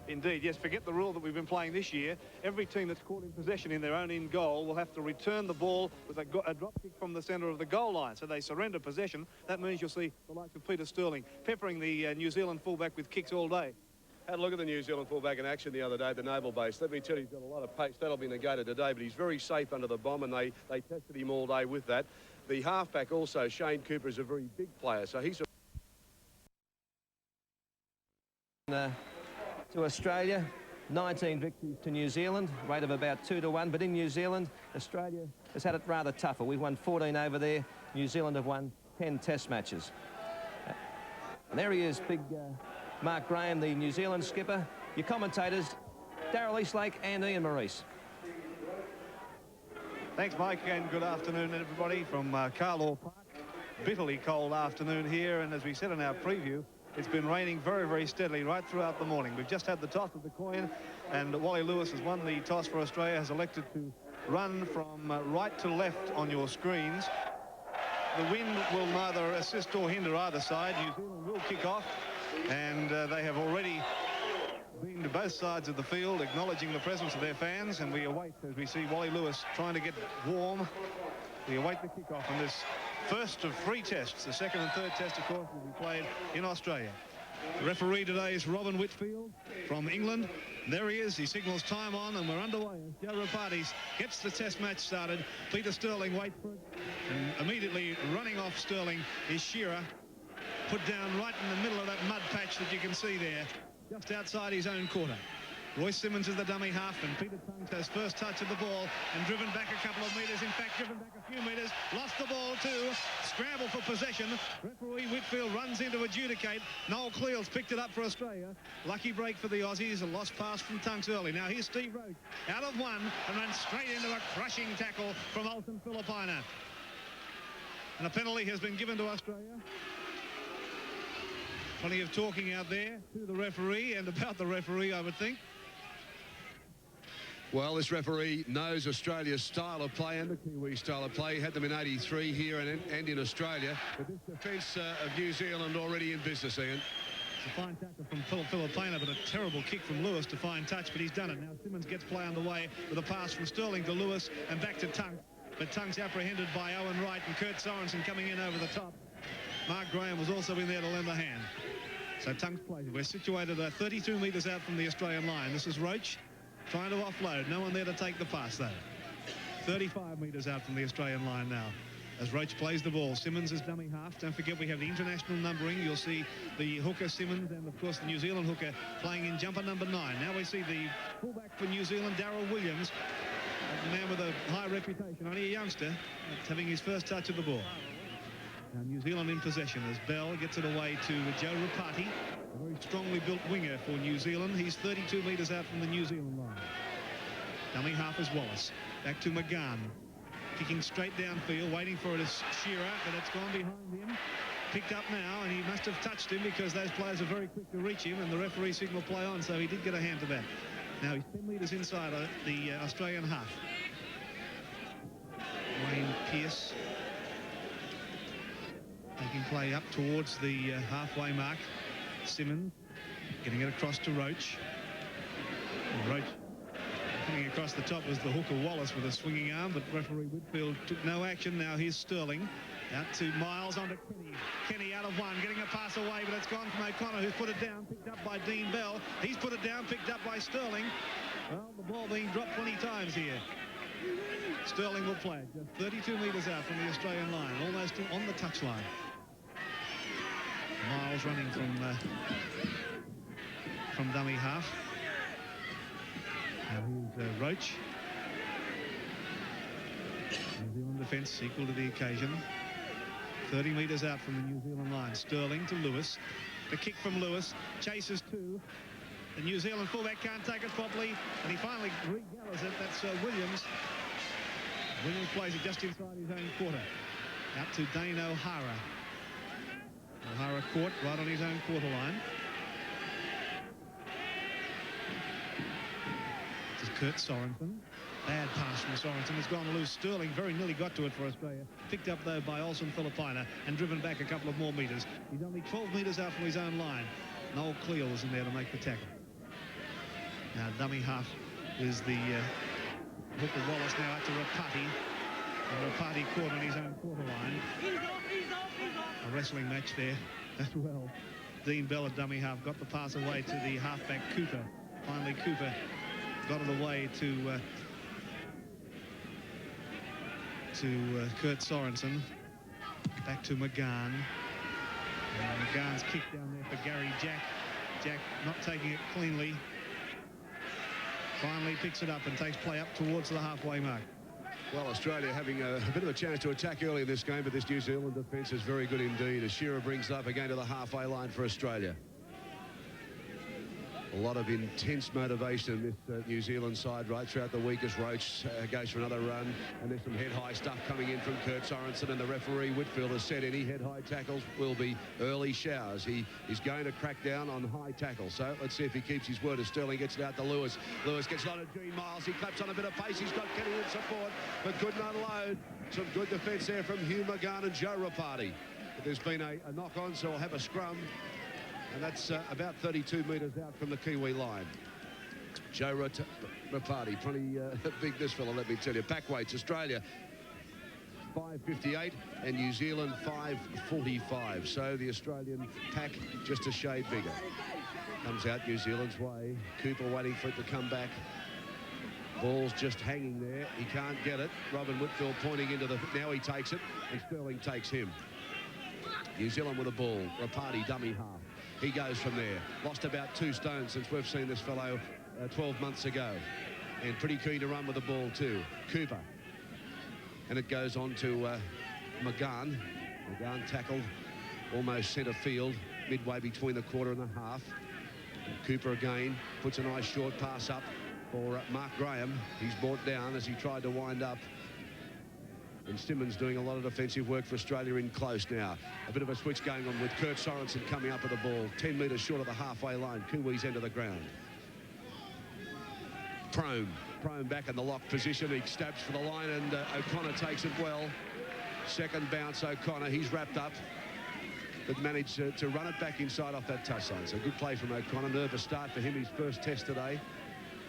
Indeed, yes. Forget the rule that we've been playing this year. Every team that's caught in possession in their own in goal will have to return the ball with a drop kick from the centre of the goal line. So they surrender possession. That means you'll see the likes of Peter Sterling peppering the New Zealand fullback with kicks all day. Had a look at the New Zealand fullback in action the other day at the Naval Base. Let me tell you, he's got a lot of pace. That'll be negated today, but he's very safe under the bomb, and they tested him all day with that. The halfback also, Shane Cooper, is a very big player, so he's to Australia, 19 victories to New Zealand, rate of about 2-1, but in New Zealand, Australia has had it rather tougher. We've won 14 over there. New Zealand have won 10 test matches. And there he is, big Mark Graham, the New Zealand skipper. Your commentators, Darryl Eastlake and Ian Maurice. Thanks, Mike, and good afternoon, everybody, from Carlaw Park. Bitterly cold afternoon here, and as we said in our preview, it's been raining very, very steadily right throughout the morning. We've just had the toss of the coin, and Wally Lewis has won the toss for Australia, has elected to run from right to left on your screens. The wind will neither assist or hinder either side. New Zealand will kick off, and they have already been to both sides of the field, acknowledging the presence of their fans, and we await, as we see Wally Lewis trying to get warm, we await the kickoff on this first of 3 tests. The second and third test, of course, will be played in Australia. The referee today is Robin Whitfield from England. There he is. He signals time on, and we're underway. Joe Rapati gets the test match started. Peter Sterling waits for it, and immediately running off Sterling is Shearer, put down right in the middle of that mud patch that you can see there, just outside his own quarter. Royce Simmons is the dummy half, and Peter Tunks has first touch of the ball and driven back a couple of metres. In fact, driven back a few metres. Lost the ball too. Scramble for possession. Referee Whitfield runs in to adjudicate. Noel Cleals picked it up for Australia. Lucky break for the Aussies. A lost pass from Tunks early. Now here's Steve Roach out of one and runs straight into a crushing tackle from Alton Filipina. And a penalty has been given to Australia. Plenty of talking out there to the referee and about the referee, I would think. Well, this referee knows Australia's style of play and the Kiwi style of play. Had them in '83 here and in Australia. But this defence of New Zealand already in business, Ian. It's a fine tackle from Filipina, but a terrible kick from Lewis to fine touch, but he's done it. Now Simmons gets play underway with a pass from Sterling to Lewis and back to Tunks. But Tunks apprehended by Owen Wright and Kurt Sorensen coming in over the top. Mark Graham was also in there to lend a hand. So Tunks plays it. We're situated 32 metres out from the Australian line. This is Roach trying to offload. No one there to take the pass, though. 35 metres out from the Australian line now as Roach plays the ball. Simmons is dummy half. Don't forget we have the international numbering. You'll see the hooker Simmons and, of course, the New Zealand hooker playing in jumper number 9. Now we see the fullback for New Zealand, Darryl Williams, a man with a high reputation, only a youngster, having his first touch of the ball. Now New Zealand in possession as Bell gets it away to Joe Rapati, a very strongly built winger for New Zealand. He's 32 metres out from the New Zealand line. Dummy half is Wallace. Back to McGann. Kicking straight downfield, waiting for it is Shearer, but it's gone behind him. Picked up now, and he must have touched him because those players are very quick to reach him, and the referee signal play on, so he did get a hand to that. Now he's 10 metres inside the Australian half. Wayne Pearce making play up towards the halfway mark. Simmons getting it across to Roach. And Roach coming across the top was the hooker Wallace with a swinging arm, but referee Whitfield took no action. Now here's Sterling out to Miles onto Kenny. Kenny out of one, getting a pass away, but it's gone from O'Connor, who's put it down, picked up by Dean Bell. He's put it down, picked up by Sterling. Well, the ball being dropped 20 times here. Sterling will play it just 32 metres out from the Australian line, almost on the touchline. Miles running from dummy half. Now here's Roach. New Zealand defence equal to the occasion. 30 metres out from the New Zealand line. Sterling to Lewis. The kick from Lewis. Chases 2. The New Zealand fullback can't take it properly, and he finally regathers it. That's Williams. Williams plays it just inside his own quarter. Out to Dane O'Hara. O'Hara caught right on his own quarter line. This is Kurt Sorensen. Bad pass from Sorensen. It's gone loose. Sterling very nearly got to it for Australia. Picked up, though, by Alton Filipina and driven back a couple of more metres. He's only 12 metres out from his own line. Noel Cleal was in there to make the tackle. Now, dummy half is the hooker Wallace now out to Rapati. And Rapati caught on his own quarter line. A wrestling match there as well. Dean Bell at dummy half got the pass away to the halfback Cooper. Finally, Cooper got it away to Kurt Sorensen. Back to McGahn. And McGahn's kick down there for Gary Jack. Jack not taking it cleanly. Finally picks it up and takes play up towards the halfway mark. Well, Australia having a bit of a chance to attack early in this game, but this New Zealand defence is very good indeed. As Shearer brings it up again to the halfway line for Australia. A lot of intense motivation in this New Zealand side right throughout the week as Roach goes for another run. And there's some head-high stuff coming in from Kurt Sorensen, and the referee Whitfield has said any head-high tackles will be early showers. He is going to crack down on high tackles. So let's see if he keeps his word as Sterling gets it out to Lewis. Lewis gets it on to Gene Miles. He claps on a bit of pace. He's got Kenny in support, but couldn't unload. Some good defence there from Hugh McGahn and Joe Rapati. But there's been a knock-on, so we'll have a scrum. And that's about 32 metres out from the Kiwi line. Joe Rapati, pretty big this fella, let me tell you. Pack weights, Australia 5.58 and New Zealand 5.45. So the Australian pack just a shade bigger. Comes out New Zealand's way. Cooper waiting for it to come back. Ball's just hanging there. He can't get it. Robin Whitfield pointing into the... Now he takes it, and Sterling takes him. New Zealand with a ball. Rapati, dummy half. He goes from there. Lost about 2 stones since we've seen this fellow 12 months ago. And pretty keen to run with the ball too. Cooper. And it goes on to McGahn. McGahn tackled almost centre field, midway between the quarter and the half. And Cooper again puts a nice short pass up for Mark Graham. He's brought down as he tried to wind up. And Simmons doing a lot of defensive work for Australia in close now. A bit of a switch going on with Kurt Sorensen coming up with the ball. 10 metres short of the halfway line. Kiwis end of the ground. Prone back in the lock position. He stabs for the line, and O'Connor takes it well. Second bounce, O'Connor. He's wrapped up, but managed to run it back inside off that touchline. So good play from O'Connor. Nervous start for him. His first test today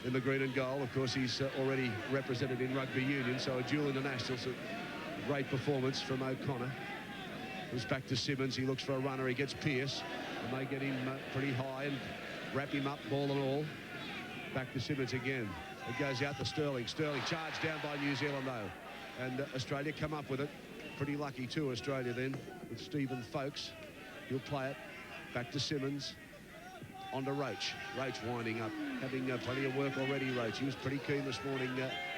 in the green and gold. Of course, he's already represented in rugby union, so a dual international. So great performance from O'Connor. Goes back to Simmons. He looks for a runner. He gets Pearce, and they get him pretty high and wrap him up, ball and all. Back to Simmons again. It goes out to Sterling. Sterling charged down by New Zealand, though. And Australia come up with it. Pretty lucky, too, Australia, then, with Stephen Folkes. He'll play it. Back to Simmons. On to Roach. Roach winding up, having plenty of work already, Roach. He was pretty keen this morning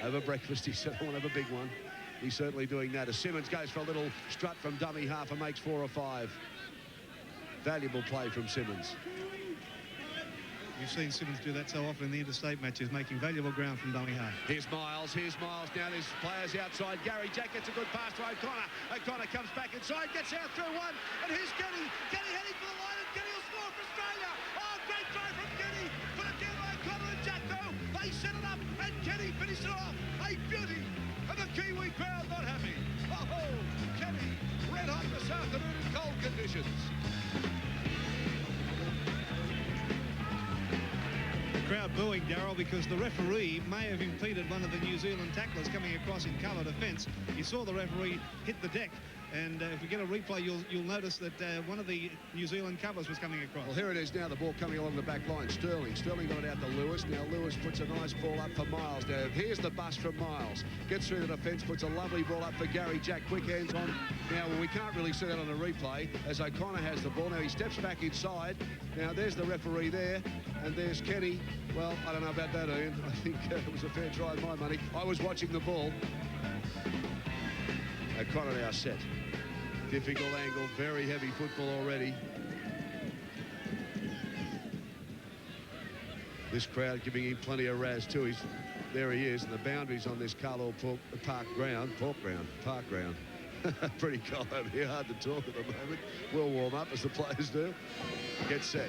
over breakfast. He said, I want to have a big one. He's certainly doing that. As Simmons goes for a little strut from dummy half and makes 4 or 5. Valuable play from Simmons. You've seen Simmons do that so often in the interstate matches, making valuable ground from dummy half. Here's Miles. Now there's players outside. Gary Jack gets a good pass to O'Connor. O'Connor comes back inside, gets out through one. And here's Kenny. Kenny heading for the line, and Kenny will score for Australia. Oh, great try from Kenny. Put it down by O'Connor and Jack, though. They set it up, and Kenny finished it off. A beauty. And the Kiwi crowd not happy. Oh, Kenny, red hot this afternoon in cold conditions. Crowd booing, Darryl, because the referee may have impeded one of the New Zealand tacklers coming across in cover defence. You saw the referee hit the deck, and if we get a replay, you'll notice that one of the New Zealand covers was coming across. Well, here it is now, the ball coming along the back line. Sterling got it out to Lewis. Now Lewis puts a nice ball up for Miles. Now here's the bust from Miles. Gets through the defence, puts a lovely ball up for Gary Jack. Quick hands on. Now we can't really see that on a replay as O'Connor has the ball. Now he steps back inside. Now there's the referee there, and there's Kenny. Well, I don't know about that, Ian. I think it was a fair try of my money. I was watching the ball. O'Connor now set. Difficult angle, very heavy football already. This crowd giving him plenty of razz too. There he is, and the boundaries on this Carlaw Park ground. Pretty cold over here, hard to talk at the moment. We'll warm up as the players do. Get set.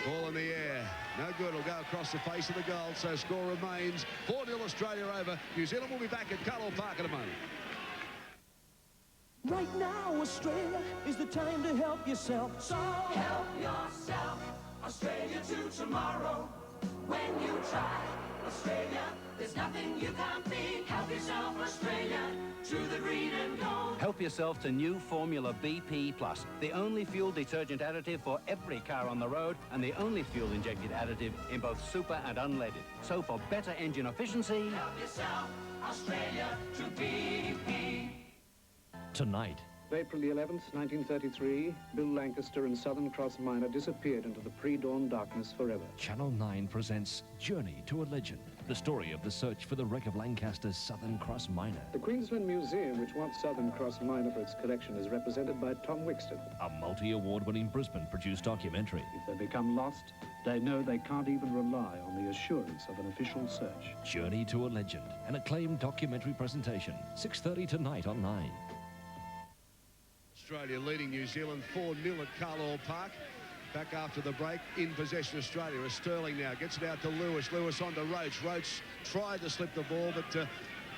Ball in the air. No good. It'll go across the face of the goal. So score remains 4-0 Australia over. New Zealand will be back at Carlaw Park in a moment. Right now, Australia is the time to help yourself. So help yourself, Australia, to tomorrow when you try. Australia, there's nothing you can't beat. Help yourself, Australia, to the green and gold. Help yourself to new Formula BP Plus, the only fuel detergent additive for every car on the road and the only fuel-injected additive in both super and unleaded. So for better engine efficiency... Help yourself, Australia, to BP. Tonight. April the 11th, 1933, Bill Lancaster and Southern Cross Miner disappeared into the pre-dawn darkness forever. Channel 9 presents Journey to a Legend, the story of the search for the wreck of Lancaster's Southern Cross Miner. The Queensland Museum, which wants Southern Cross Miner for its collection, is represented by Tom Wixton. A multi-award-winning Brisbane-produced documentary. If they become lost, they know they can't even rely on the assurance of an official search. Journey to a Legend, an acclaimed documentary presentation, 6:30 tonight on 9. Australia leading New Zealand 4-0 at Carlaw Park. Back after the break, in possession Australia as Sterling now gets it out to Lewis. Lewis on to Roach. Roach tried to slip the ball, but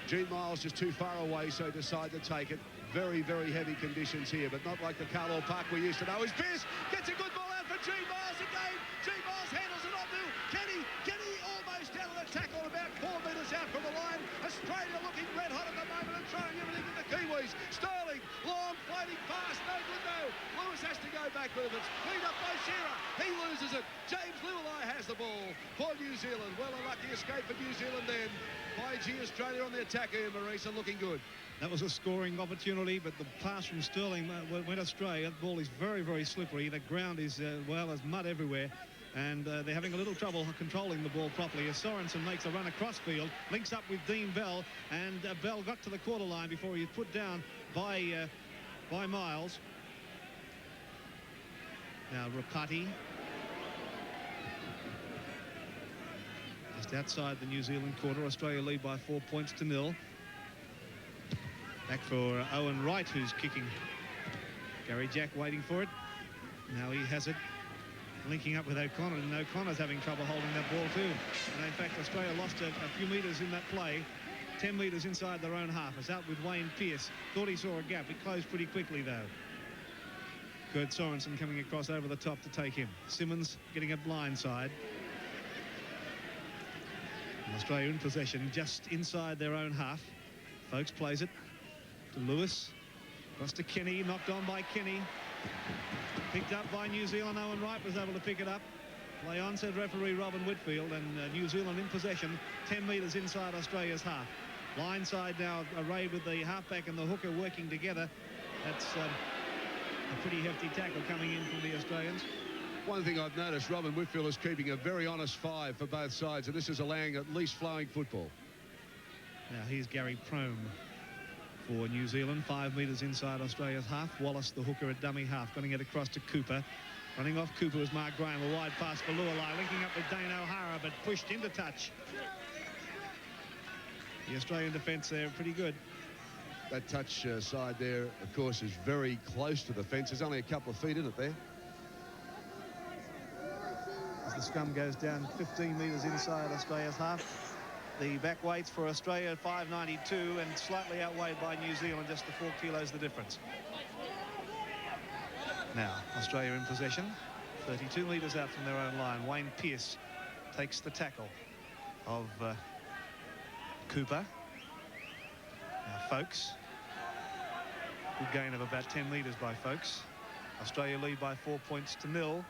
Gene Miles just too far away, so decided to take it. Very, very heavy conditions here, but not like the Carlaw Park we used to know. As Pearce gets a good ball out for Gene Miles again. Gene Miles handles it off to Kenny. Kenny almost out of the tackle, about 4 metres out from the line. Australia looking red hot at the moment and throwing everything at the Kiwis. Sterling, long, floating pass, no good though. Lewis has to go back with it. It's cleaned up by Shearer. He loses it. James Lewis has the ball for New Zealand. Well, a lucky escape for New Zealand then. 5G Australia on the attack here, Marisa, looking good. That was a scoring opportunity, but the pass from Sterling went astray. That ball is very, very slippery. The ground is, well, there's mud everywhere. And they're having a little trouble controlling the ball properly as Sorensen makes a run across field, links up with Dean Bell, and Bell got to the quarter line before he was put down by Miles. Now Rapati. Just outside the New Zealand quarter. Australia lead by 4 points to 0. Back for Owen Wright, who's kicking. Gary Jack waiting for it. Now he has it. Linking up with O'Connor, and O'Connor's having trouble holding that ball too. And in fact, Australia lost a few metres in that play. 10 metres inside their own half. It's out with Wayne Pearce. Thought he saw a gap. It closed pretty quickly though. Kurt Sorensen coming across over the top to take him. Simmons getting it blindside. And Australia in possession just inside their own half. Folks plays it to Lewis. Across to Kenny, knocked on by Kenny. Picked up by New Zealand. Owen Wright was able to pick it up. Play on, said referee Robin Whitfield, and New Zealand in possession, 10 metres inside Australia's half. Blindside now arrayed with the halfback and the hooker working together. That's a pretty hefty tackle coming in from the Australians. One thing I've noticed, Robin Whitfield is keeping a very honest 5 for both sides, and this is allowing at least flowing football. Now here's Gary Prome for New Zealand, 5 metres inside Australia's half. Wallace, the hooker at dummy half, getting it across to Cooper. Running off Cooper was Mark Graham, a wide pass for Lualai, linking up with Dane O'Hara, but pushed into touch. The Australian defence there pretty good. That touch side there, of course, is very close to the fence. There's only a couple of feet in it there. As the scrum goes down 15 metres inside Australia's half. The back weights for Australia 592 and slightly outweighed by New Zealand, just the 4 kilos the difference. Now Australia in possession, 32 metres out from their own line. Wayne Pearce takes the tackle of Cooper. Now Folkes, good gain of about 10 metres by Folkes. Australia lead by 4 points to 0.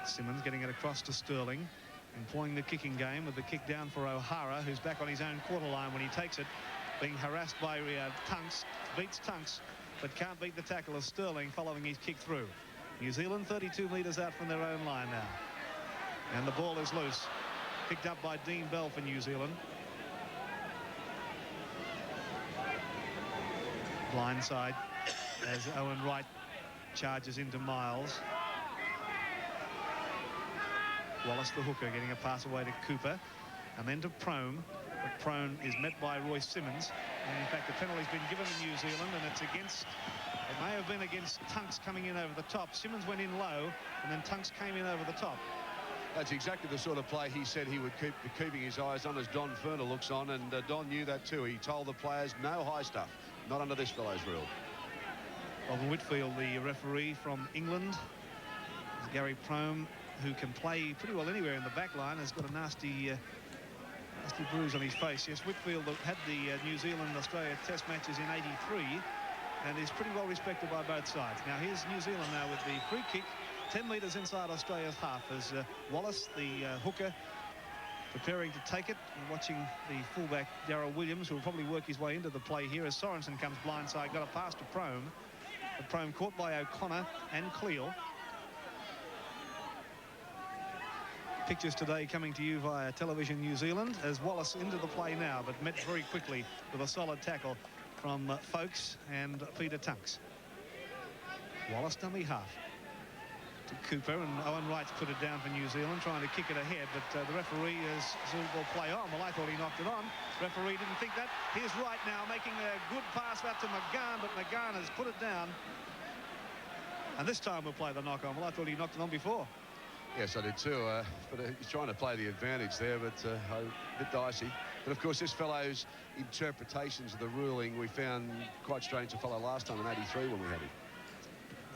Simmons getting it across to Sterling, employing the kicking game with the kick down for O'Hara, who's back on his own quarter line when he takes it, being harassed by Tunks, beats Tunks, but can't beat the tackle of Sterling following his kick through. New Zealand 32 metres out from their own line now, and the ball is loose, picked up by Dean Bell for New Zealand. Blindside as Owen Wright charges into Miles. Wallace, the hooker, getting a pass away to Cooper and then to Prome, but Prome is met by Royce Simmons, and in fact the penalty's been given to New Zealand, and it's against, it may have been against Tunks coming in over the top. Simmons went in low and then Tunks came in over the top. That's exactly the sort of play he said he would keep keeping his eyes on as Don Ferner looks on, and Don knew that too. He told the players no high stuff, not under this fellow's rule. Robin Whitfield, the referee from England. Gary Prome who can play pretty well anywhere in the back line, has got a nasty bruise on his face. Yes, Whitfield had the New Zealand-Australia Test matches in '83 and is pretty well respected by both sides. Now here's New Zealand now with the free kick 10 metres inside Australia's half as Wallace, the hooker, preparing to take it, and watching the fullback Darryl Williams, who will probably work his way into the play here as Sorensen comes blindside. Got a pass to Prome, but Prome caught by O'Connor and Cleal. Pictures today coming to you via Television New Zealand as Wallace into the play now, but met very quickly with a solid tackle from Folkes and Peter Tunks. Wallace dummy half to Cooper, and Owen Wright's put it down for New Zealand, trying to kick it ahead, but the referee has zoomed the play on. Well, I thought he knocked it on. Referee didn't think that. Here's Wright now making a good pass out to McGahn, but McGahn has put it down. And this time we'll play the knock on. Well, I thought he knocked it on before. Yes, I did too, but he's trying to play the advantage there, but a bit dicey. But of course, this fellow's interpretations of the ruling we found quite strange to follow last time in '83 when we had him.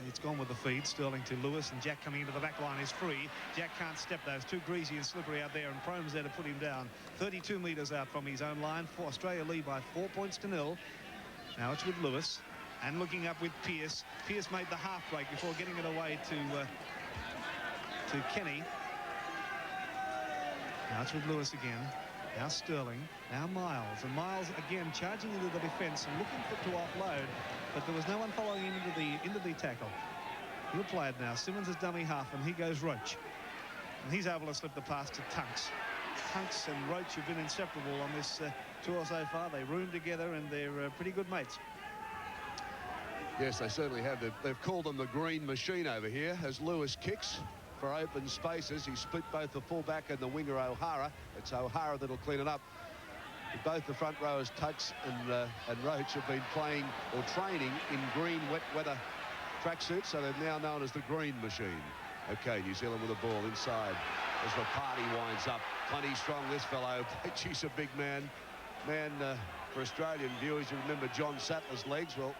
It's gone with the feed. Sterling to Lewis, and Jack coming into the back line is free. Jack can't step those. Too greasy and slippery out there, and Prome's there to put him down. 32 metres out from his own line. For Australia lead by 4 points to 0. Now it's with Lewis, and looking up with Pearce. Pearce made the half break before getting it away to Kenny. Now it's with Lewis again. Now Sterling, now Miles, and Miles again charging into the defence and looking to offload, but there was no one following him into the tackle. He'll play it now. Simmons is dummy half, and he goes Roach, and he's able to slip the pass to Tunks. Tunks and Roach have been inseparable on this tour so far. They room together, and they're pretty good mates. Yes, they certainly have. They've called them the green machine over here as Lewis kicks for open spaces. He split both the fullback and the winger O'Hara. It's O'Hara that'll clean it up. Both the front rowers, Tucks and Roach, have been playing or training in green wet weather tracksuits, so they're now known as the green machine. Okay, New Zealand with the ball inside as Rapati winds up. Plenty strong, this fellow. He's a big man. For Australian viewers, you remember John Sattler's legs. Well,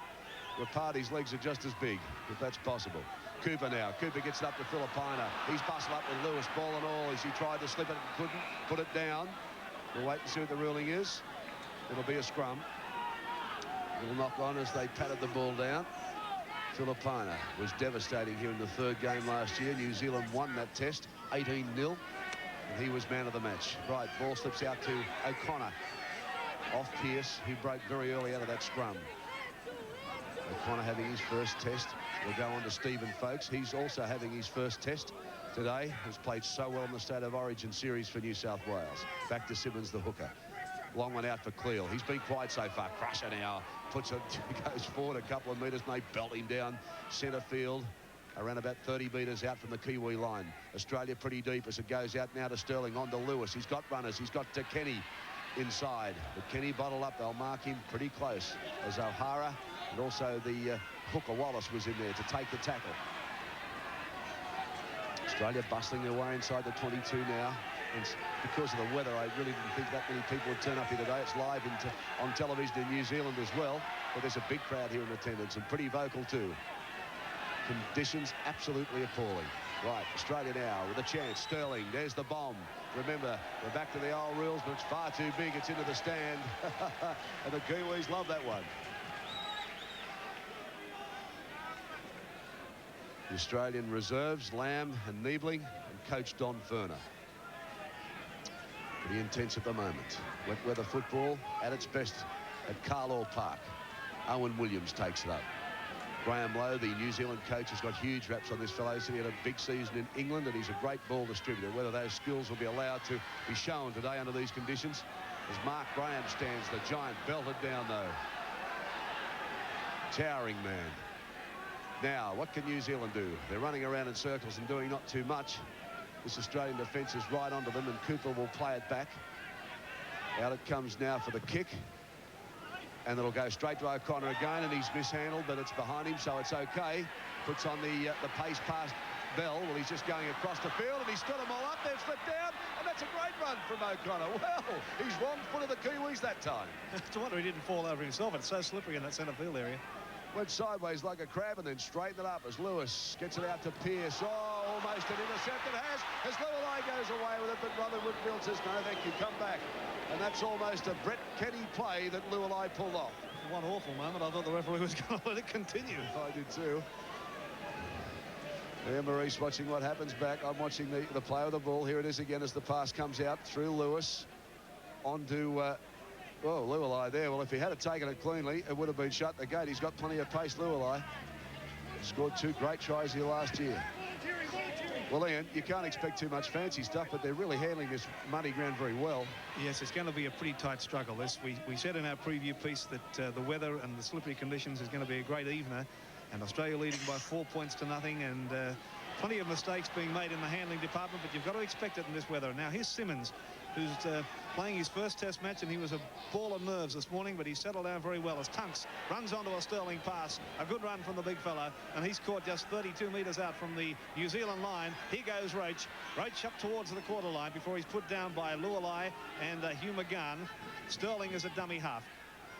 Rapati's legs are just as big, if that's possible. Cooper now. Cooper gets it up to Filipina. He's bustled up with Lewis, ball and all, as he tried to slip it and couldn't put it down. We'll wait and see what the ruling is. It'll be a scrum. Little knock on as they patted the ball down. Filipina was devastating here in the third game last year. New Zealand won that test 18-0, and he was man of the match. Right, ball slips out to O'Connor. Off Pearce, who broke very early out of that scrum. O'Connor having his first test. We'll go on to Stephen Folkes. He's also having his first test today. Has played so well in the State of Origin series for New South Wales. Back to Simmons, the hooker. Long one out for Cleal. He's been quiet so far. Crusher now puts it, goes forward a couple of metres, and they belt him down centre field, around about 30 metres out from the Kiwi line. Australia pretty deep as it goes out now to Sterling, on to Lewis. He's got runners. He's got to Kenny inside, but Kenny bottled up. They'll mark him pretty close as O'Hara and also the hooker Wallace was in there to take the tackle. Australia bustling their way inside the 22 now. And because of the weather, I really didn't think that many people would turn up here today. It's live on television in New Zealand as well, but there's a big crowd here in attendance, and pretty vocal too. Conditions absolutely appalling. Right, Australia now with a chance. Sterling, there's the bomb. Remember, we're back to the old rules, but it's far too big. It's into the stand. And the Kiwis love that one. The Australian reserves, Lamb and Niebling, and coach Don Ferner. Pretty intense at the moment. Wet weather football at its best at Carlaw Park. Owen Williams takes it up. Graham Lowe, the New Zealand coach, has got huge raps on this fellow. He had a big season in England, and he's a great ball distributor. Whether those skills will be allowed to be shown today under these conditions, as Mark Graham stands, the giant, belted down though. Towering man. Now, what can New Zealand do? They're running around in circles and doing not too much. This Australian defence is right onto them, and Cooper will play it back. Out it comes now for the kick. And it'll go straight to O'Connor again, and he's mishandled, but it's behind him, so it's okay. Puts on the pace past Bell. Well, he's just going across the field, and he's got them all up there, slipped down, and that's a great run from O'Connor. Well, he's wrong-footed the Kiwis that time. It's a wonder he didn't fall over himself. It's so slippery in that centre field area. Went sideways like a crab and then straightened it up as Lewis gets it out to Pearce. Oh, almost an intercept. It has, as Lualai goes away with it, but Robin Whitfield says, no, thank you, come back. And that's almost a Brett Kenny play that Lualai pulled off. One awful moment. I thought the referee was going to let it continue. I did too. There, Maurice watching what happens back. I'm watching the play of the ball. Here it is again as the pass comes out through Lewis onto Lualai there. Well, if he had taken it cleanly, it would have been shut the gate. He's got plenty of pace, Lualai. Scored 2 great tries here last year. Well, Ian, you can't expect too much fancy stuff, but they're really handling this muddy ground very well. Yes, it's going to be a pretty tight struggle. We said in our preview piece that the weather and the slippery conditions is going to be a great evener. And Australia leading by 4 points to nothing, and plenty of mistakes being made in the handling department, but you've got to expect it in this weather. Now here's Simmons, who's playing his first test match, and he was a ball of nerves this morning, but he settled down very well as Tunks runs onto a Sterling pass. A good run from the big fella, and he's caught just 32 metres out from the New Zealand line. Here goes Roach. Roach up towards the quarter line before he's put down by Lualai and Hugh McGann. Sterling is a dummy half.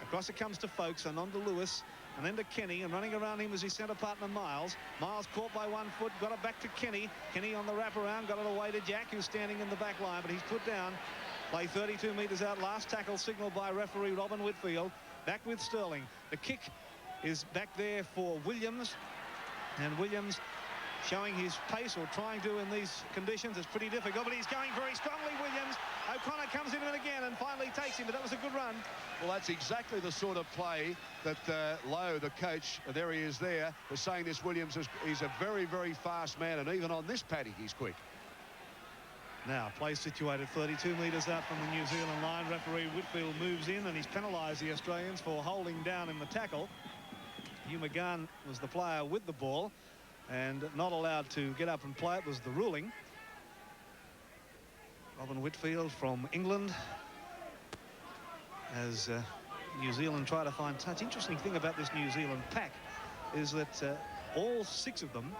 Across it comes to Folkes and on to Lewis. And then to Kenny, and running around him was his centre partner Miles. Miles caught by 1 foot, got it back to Kenny. Kenny on the wraparound, got it away to Jack, who's standing in the back line, but he's put down. Play 32 metres out. Last tackle signalled by referee Robin Whitfield. Back with Sterling. The kick is back there for Williams. And Williams showing his pace, or trying to in these conditions. It's pretty difficult, but he's going very strongly, Williams. O'Connor comes in again and finally takes him, but that was a good run. Well, that's exactly the sort of play that Lowe, the coach, there he is there, is saying this Williams is a very, very fast man, and even on this paddock, he's quick. Now, play situated 32 metres out from the New Zealand line. Referee Whitfield moves in, and he's penalised the Australians for holding down in the tackle. Hugh McGann was the player with the ball and not allowed to get up and play. It was the ruling. Robin Whitfield from England as New Zealand try to find touch. Interesting thing about this New Zealand pack is that all 6 of them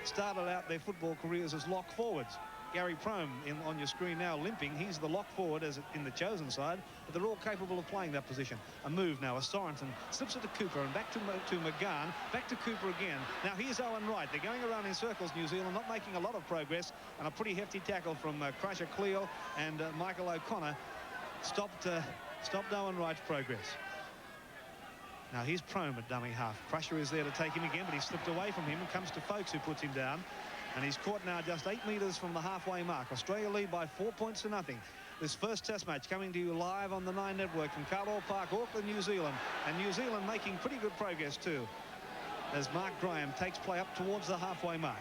started out their football careers as lock forwards. Gary Prome on your screen now limping. He's the lock forward as in the chosen side, but they're all capable of playing that position. A move now as Sorensen slips it to Cooper and back to McGann, back to Cooper again. Now here's Owen Wright. They're going around in circles, New Zealand, not making a lot of progress, and a pretty hefty tackle from Crusher Cleo and Michael O'Connor stopped Owen Wright's progress. Now here's Prome at dummy half. Crusher is there to take him again, but he slipped away from him and comes to Folkes, who puts him down. And he's caught now just 8 metres from the halfway mark. Australia lead by 4 points to nothing. This first test match coming to you live on the 9 Network from Carlaw Park, Auckland, New Zealand. And New Zealand making pretty good progress too, as Mark Graham takes play up towards the halfway mark.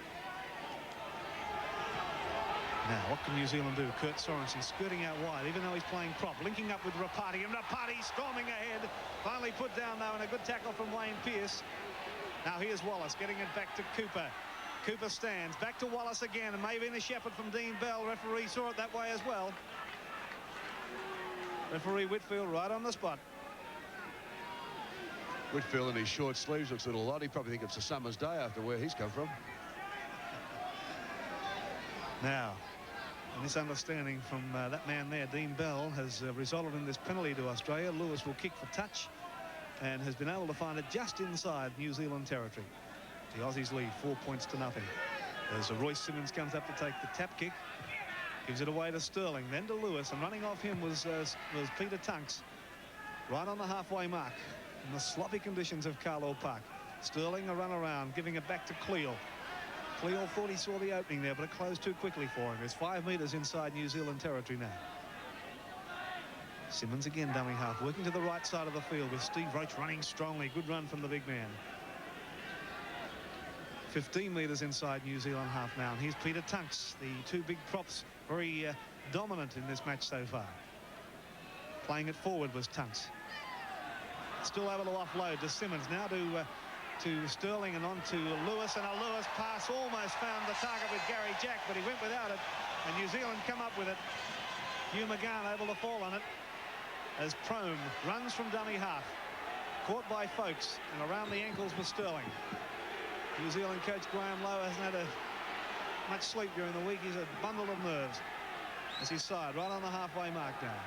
Now, what can New Zealand do? Kurt Sorensen skirting out wide, even though he's playing prop, linking up with Rapati, and Rapati storming ahead. Finally put down, though, and a good tackle from Wayne Pearce. Now here's Wallace getting it back to Cooper. Cooper stands back to Wallace again, and maybe in a shepherd from Dean Bell. Referee saw it that way as well. Referee Whitfield right on the spot. Whitfield in his short sleeves looks a little odd. He probably think it's a summer's day after where he's come from. Now, a misunderstanding from that man there, Dean Bell, has resulted in this penalty to Australia. Lewis will kick for touch and has been able to find it just inside New Zealand territory. The Aussies lead 4 points to nothing. As Royce Simmons comes up to take the tap kick, gives it away to Sterling, then to Lewis, and running off him was Peter Tunks, right on the halfway mark in the sloppy conditions of Carlaw Park. Sterling a run around, giving it back to Cleo. Cleo thought he saw the opening there, but it closed too quickly for him. It's 5 metres inside New Zealand territory now. Simmons again dummy half, working to the right side of the field with Steve Roach running strongly. Good run from the big man. 15 metres inside New Zealand half now, and here's Peter Tunks, the 2 big props, very dominant in this match so far. Playing it forward was Tunks. Still able to offload to Simmons, now to Sterling and on to Lewis, and a Lewis pass almost found the target with Gary Jack, but he went without it, and New Zealand come up with it. Hugh McGann able to fall on it as Prome runs from dummy half, caught by Folkes, and around the ankles was Sterling. New Zealand coach Graham Lowe hasn't had much sleep during the week. He's a bundle of nerves as his side right on the halfway mark now.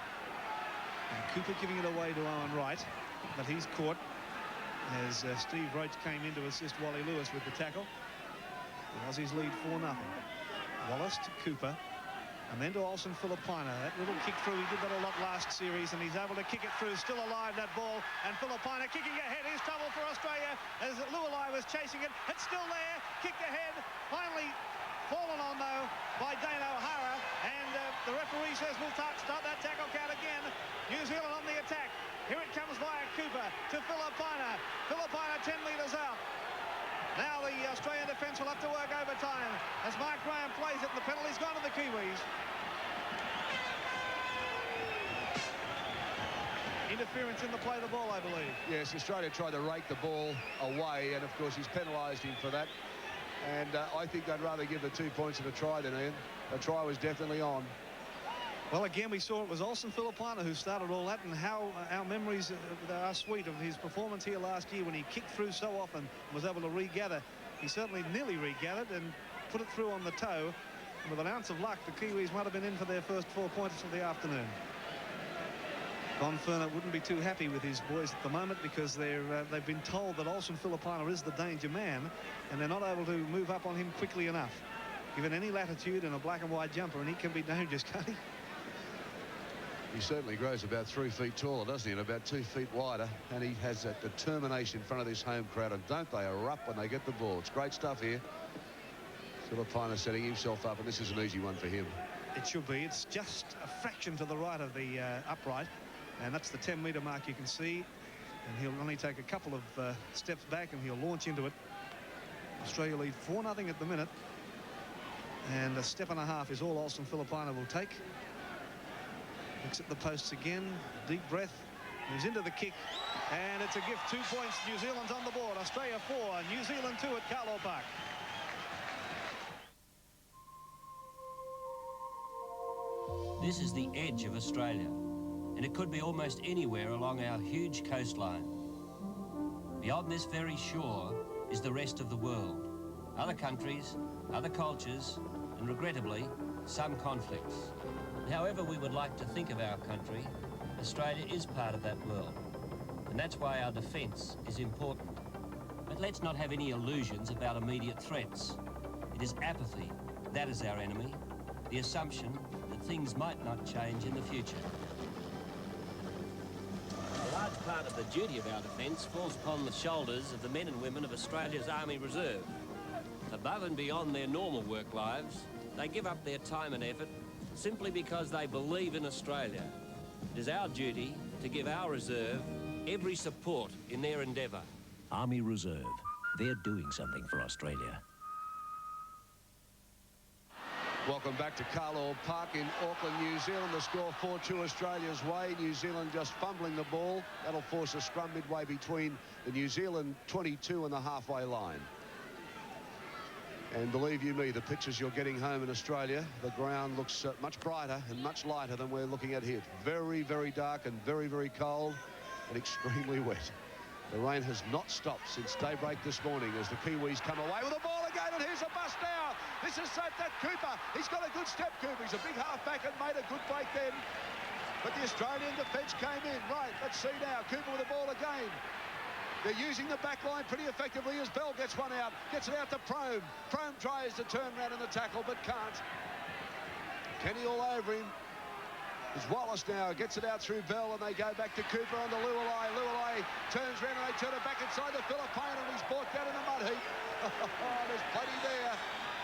And Cooper giving it away to Owen Wright, but he's caught as Steve Roach came in to assist Wally Lewis with the tackle. The Aussies lead 4-0. Wallace to Cooper, and then to Olsen Filipaina. That little kick through, he did that a lot last series, and he's able to kick it through. Still alive, that ball, and Filipaina kicking ahead. Here's trouble for Australia as Lualai was chasing it. It's still there, kicked ahead, finally fallen on though by Dane O'Hara, and the referee says we'll start that tackle count again. New Zealand on the attack. Here it comes via Cooper to Filipaina. Filipaina 10 metres out. Now the Australian defence will have to work overtime as Mark Graham plays it, and the penalty's gone to the Kiwis. Interference in the play of the ball, I believe. Yes, Australia tried to rake the ball away, and of course he's penalised him for that. And I think they'd rather give the 2 points than a try than Ian. A try was definitely on. Well, again, we saw it was Olsen Filipaina who started all that, and how our memories are sweet of his performance here last year when he kicked through so often and was able to regather. He certainly nearly regathered and put it through on the toe. And with an ounce of luck, the Kiwis might have been in for their first 4 pointers of the afternoon. Don Furner wouldn't be too happy with his boys at the moment because they've been told that Olsen Filipaina is the danger man, and they're not able to move up on him quickly enough. Given any latitude in a black and white jumper, and he can be dangerous, can't he? He certainly grows about 3 feet taller, doesn't he, and about 2 feet wider, and he has that determination in front of this home crowd, and don't they erupt when they get the ball. It's great stuff here. Filipaina setting himself up, and this is an easy one for him. It should be. It's just a fraction to the right of the upright, and that's the 10-metre mark you can see, and he'll only take a couple of steps back and he'll launch into it. Australia lead 4-0 at the minute, and a step and a half is all Olsen Filipaina will take. Looks at the posts again, deep breath, moves into the kick, and it's a gift. 2 points. New Zealand's on the board. Australia 4, New Zealand 2 at Carlaw Park. This is the edge of Australia, and it could be almost anywhere along our huge coastline. Beyond this very shore is the rest of the world. Other countries, other cultures, and regrettably, some conflicts. However we would like to think of our country, Australia is part of that world. And that's why our defence is important. But let's not have any illusions about immediate threats. It is apathy, that is our enemy. The assumption that things might not change in the future. A large part of the duty of our defence falls upon the shoulders of the men and women of Australia's Army Reserve. Above and beyond their normal work lives, they give up their time and effort simply because they believe in Australia. It is our duty to give our reserve every support in their endeavour. Army Reserve. They're doing something for Australia. Welcome back to Carlaw Park in Auckland, New Zealand. The score 4-2 Australia's way. New Zealand just fumbling the ball. That'll force a scrum midway between the New Zealand 22 and the halfway line. And believe you me, the pictures you're getting home in Australia, the ground looks much brighter and much lighter than we're looking at here. Very, very dark and very, very cold and extremely wet. The rain has not stopped since daybreak this morning as the Kiwis come away with the ball again, and here's a bust now. This is that Cooper. He's got a good step, Cooper. He's a big halfback and made a good break then. But the Australian defence came in. Right, let's see now. Cooper with the ball again. They're using the back line pretty effectively as Bell gets one out. Gets it out to Prome. Prome tries to turn around in the tackle, but can't. Kenny all over him. It's Wallace now. Gets it out through Bell, and they go back to Cooper on the Lualai. Lualai turns around, and they turn it back inside to Filipaina, and he's brought down in the mud heap. There's plenty there.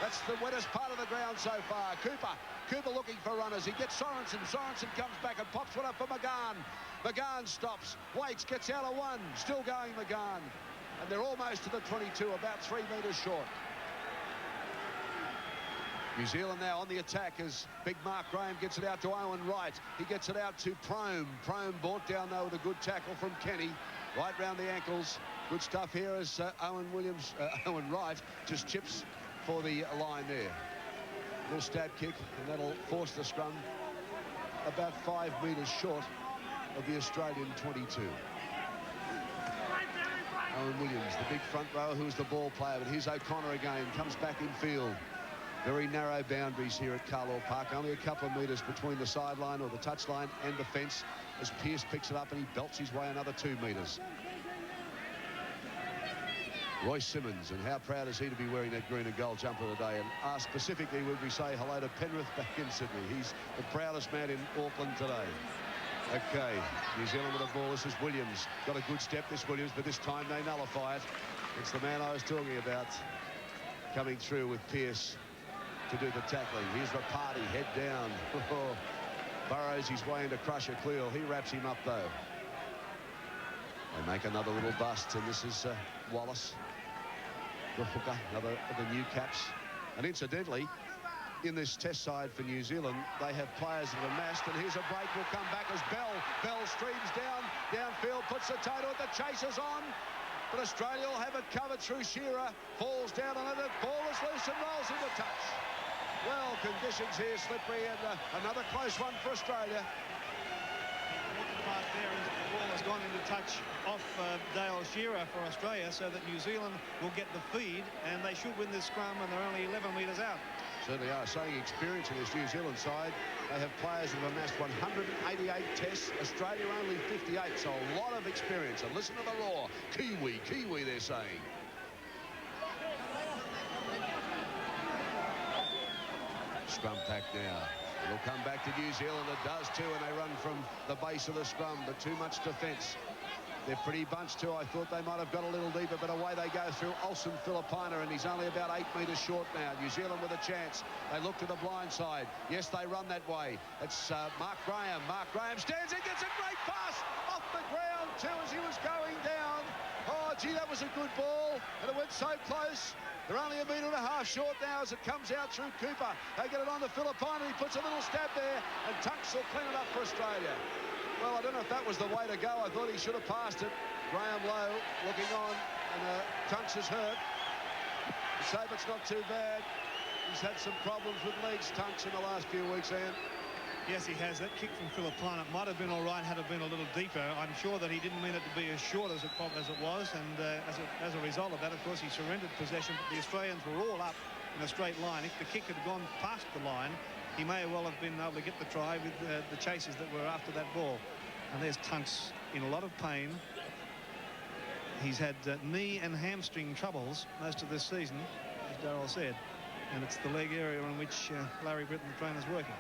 That's the wettest part of the ground so far. Cooper looking for runners. He gets Sorensen. Sorensen comes back and pops one up for McGahn. McGahn stops. Waits, gets out of one. Still going McGahn. And they're almost to the 22, about 3 metres short. New Zealand now on the attack as big Mark Graham gets it out to Owen Wright. He gets it out to Prome. Prome brought down though with a good tackle from Kenny. Right round the ankles. Good stuff here as Owen Wright just chips for the line there. Little stab kick, and that'll force the scrum about 5 metres short of the Australian 22. Owen Williams, the big front rower, who's the ball player, but here's O'Connor again, comes back in field. Very narrow boundaries here at Carlaw Park, only a couple of metres between the sideline or the touchline and the fence as Pearce picks it up and he belts his way another 2 metres. Royce Simmons, and how proud is he to be wearing that green and gold jumper today? And specifically, would we say hello to Penrith back in Sydney? He's the proudest man in Auckland today. Okay, New Zealand with the ball. This is Williams. Got a good step, this Williams, but this time they nullify it. It's the man I was talking about coming through with Pearce to do the tackling. Here's Rapati, head down. Burrows his way into Crusher Cleal. He wraps him up, though. They make another little bust, and this is Wallace. Another of the new caps. And incidentally, in this test side for New Zealand, they have players that are amassed, and here's a break. Will come back as Bell streams downfield, puts the toe to it, the chase is on, but Australia will have it covered through Shearer, falls down on it, the ball is loose and rolls into touch. Well, conditions here slippery, and another close one for Australia. The part there is the ball has gone into touch off Dale Shearer for Australia, so that New Zealand will get the feed, and they should win this scrum, and they're only 11 metres out. Certainly are. Saying experience in this New Zealand side. They have players that have amassed 188 tests. Australia only 58, so a lot of experience. And listen to the roar. Kiwi, Kiwi, they're saying. Scrum pack now. It'll come back to New Zealand. It does too, and they run from the base of the scrum, but too much defence. They're pretty bunched too. I thought they might have got a little deeper, but away they go through Olsen Filipina, and he's only about 8 metres short now. New Zealand with a chance. They look to the blind side. Yes, they run that way. It's Mark Graham. Mark Graham stands and gets a great pass off the ground too as he was going down. Oh, gee, that was a good ball, and it went so close. They're only 1.5 metres short now as it comes out through Cooper. They get it on to Filipina. He puts a little stab there, and Tunks will clean it up for Australia. Well, I don't know if that was the way to go. I thought he should have passed it. Graham Lowe looking on, and Tunks is hurt. Sabit's not too bad. He's had some problems with legs, Tunks, in the last few weeks, Ian. Yes, he has. That kick from Filipina might have been all right had it been a little deeper. I'm sure that he didn't mean it to be as short as it was, and as a result of that, of course, he surrendered possession. But the Australians were all up in a straight line. If the kick had gone past the line, he may well have been able to get the try with the chasers that were after that ball. And there's Tunks in a lot of pain. He's had knee and hamstring troubles most of this season, as Darryl said, and it's the leg area in which Larry Britton, the trainer's working.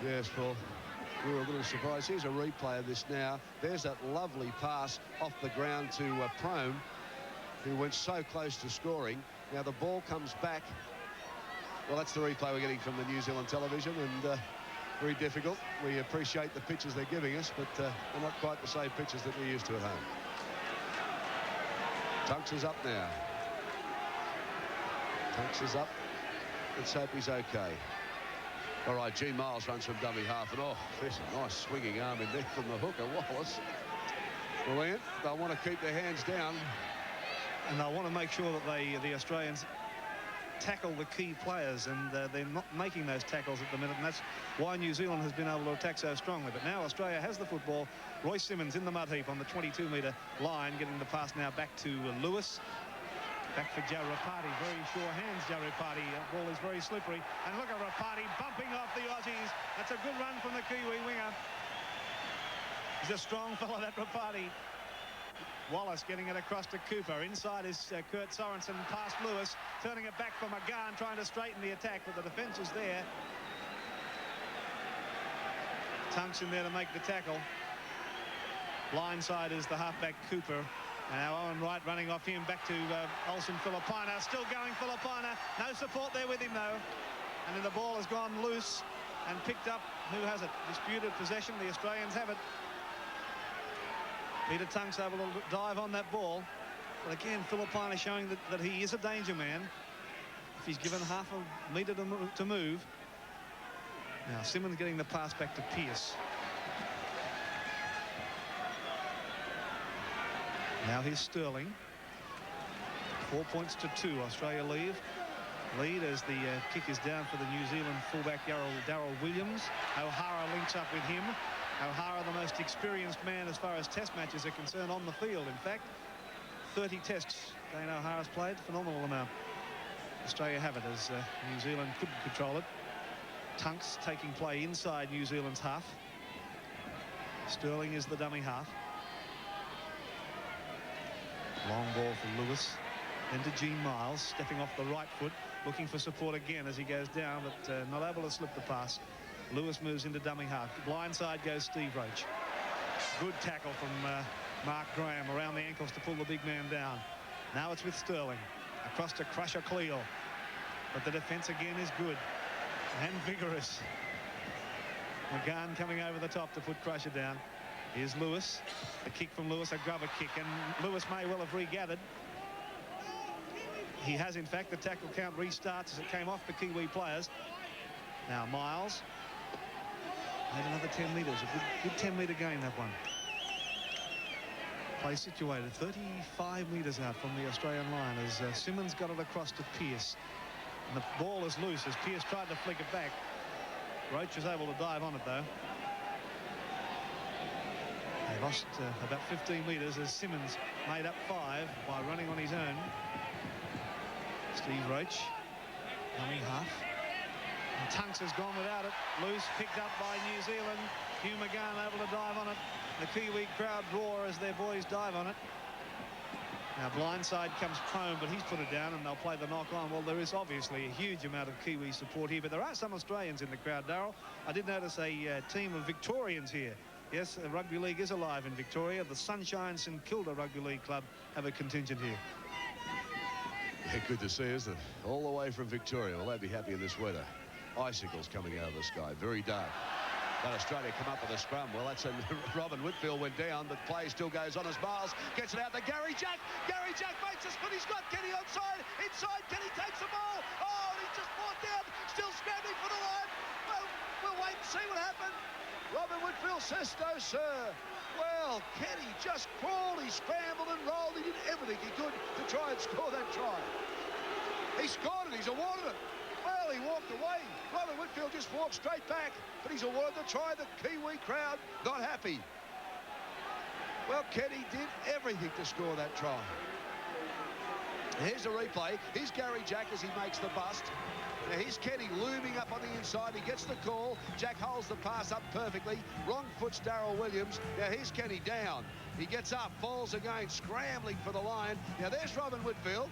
Yes, well, we were a little surprised. Here's a replay of this now. There's that lovely pass off the ground to Prome, who went so close to scoring. Now the ball comes back. Well, that's the replay we're getting from the New Zealand television, and very difficult. We appreciate the pictures they're giving us, but they're not quite the same pictures that we're used to at home. Tunks is up now. Tunks is up. Let's hope he's okay. All right, G. Miles runs from dummy half, and oh, there's a nice swinging arm in there from the hooker, Wallace. Brilliant. They'll want to keep their hands down. And they'll want to make sure that the Australians tackle the key players, and they're not making those tackles at the minute, and that's why New Zealand has been able to attack so strongly. But now Australia has the football. Royce Simmons in the mud heap on the 22-metre line, getting the pass now back to Lewis. Back for Joe Rapati. Very sure hands, Joe Rapati. Ball is very slippery. And look at Rapati bumping off the Aussies. That's a good run from the Kiwi winger. He's a strong fellow, that Rapati. Wallace getting it across to Cooper. Inside is Kurt Sorensen past Lewis. Turning it back for McGahn, trying to straighten the attack, but the defence is there. Tunks in there to make the tackle. Blindside is the halfback Cooper. And now Owen Wright running off him back to Olsen Filipina. Still going Filipina. No support there with him, though. And then the ball has gone loose and picked up. Who has it? Disputed possession. The Australians have it. Peter Tunks able to dive on that ball. But again, Filipina showing that he is a danger man if he's given half a metre to move. Now Simmons getting the pass back to Pearce. Now here's Sterling. 4 points to 2. Australia lead as the kick is down for the New Zealand fullback Darryl Williams. O'Hara links up with him. O'Hara, the most experienced man as far as test matches are concerned on the field. In fact, 30 tests Dane O'Hara's played. Phenomenal amount. Australia have it as New Zealand couldn't control it. Tunks taking play inside New Zealand's half. Sterling is the dummy half. Long ball for Lewis. Then to Gene Miles, stepping off the right foot, looking for support again as he goes down, but not able to slip the pass. Lewis moves into dummy half. Blindside goes Steve Roach. Good tackle from Mark Graham around the ankles to pull the big man down. Now it's with Sterling. Across to Crusher Cleal. But the defence again is good and vigorous. McGann coming over the top to put Crusher down. Here's Lewis. The kick from Lewis, a grubber kick, and Lewis may well have regathered. He has, in fact. The tackle count restarts as it came off the Kiwi players. Now Miles made another 10 metres. A good 10 metre gain, that one. Play situated 35 metres out from the Australian line as Simmons got it across to Pearce. And the ball is loose as Pearce tried to flick it back. Roach was able to dive on it, though. They lost about 15 metres as Simmons made up 5 by running on his own. Steve Roach, dummy half. And Tunks has gone without it. Loose, picked up by New Zealand. Hugh McGann able to dive on it. The Kiwi crowd roar as their boys dive on it. Now blindside comes prone, but he's put it down and they'll play the knock on. Well, there is obviously a huge amount of Kiwi support here, but there are some Australians in the crowd, Darryl. I did notice a team of Victorians here. Yes, the rugby league is alive in Victoria. The Sunshine St Kilda Rugby League Club have a contingent here. Yeah, good to see, isn't it? All the way from Victoria. Well, they'd be happy in this weather. Icicles coming out of the sky. Very dark. But Australia come up with a scrum. Well, that's Robin Whitfield went down, but play still goes on as Miles gets it out to Gary Jack. Gary Jack makes a split. He's got Kenny onside. Inside, Kenny takes the ball. Oh, and he's just brought down. Still scrambling for the line. Well, we'll wait and see what happens. Robin Whitfield says no, sir. Well, Kenny just crawled, he scrambled and rolled. He did everything he could to try and score that try. He scored it. He's awarded it. Well, he walked away. Robin Whitfield just walked straight back, but he's awarded the try. The Kiwi crowd not happy. Well, Kenny did everything to score that try. Here's the replay. Here's Gary Jack as he makes the bust. Now here's Kenny looming up on the inside. He gets the call. Jack holds the pass up perfectly. Wrong foot's Darryl Williams. Now here's Kenny down. He gets up, falls again, scrambling for the line. Now there's Robin Whitfield.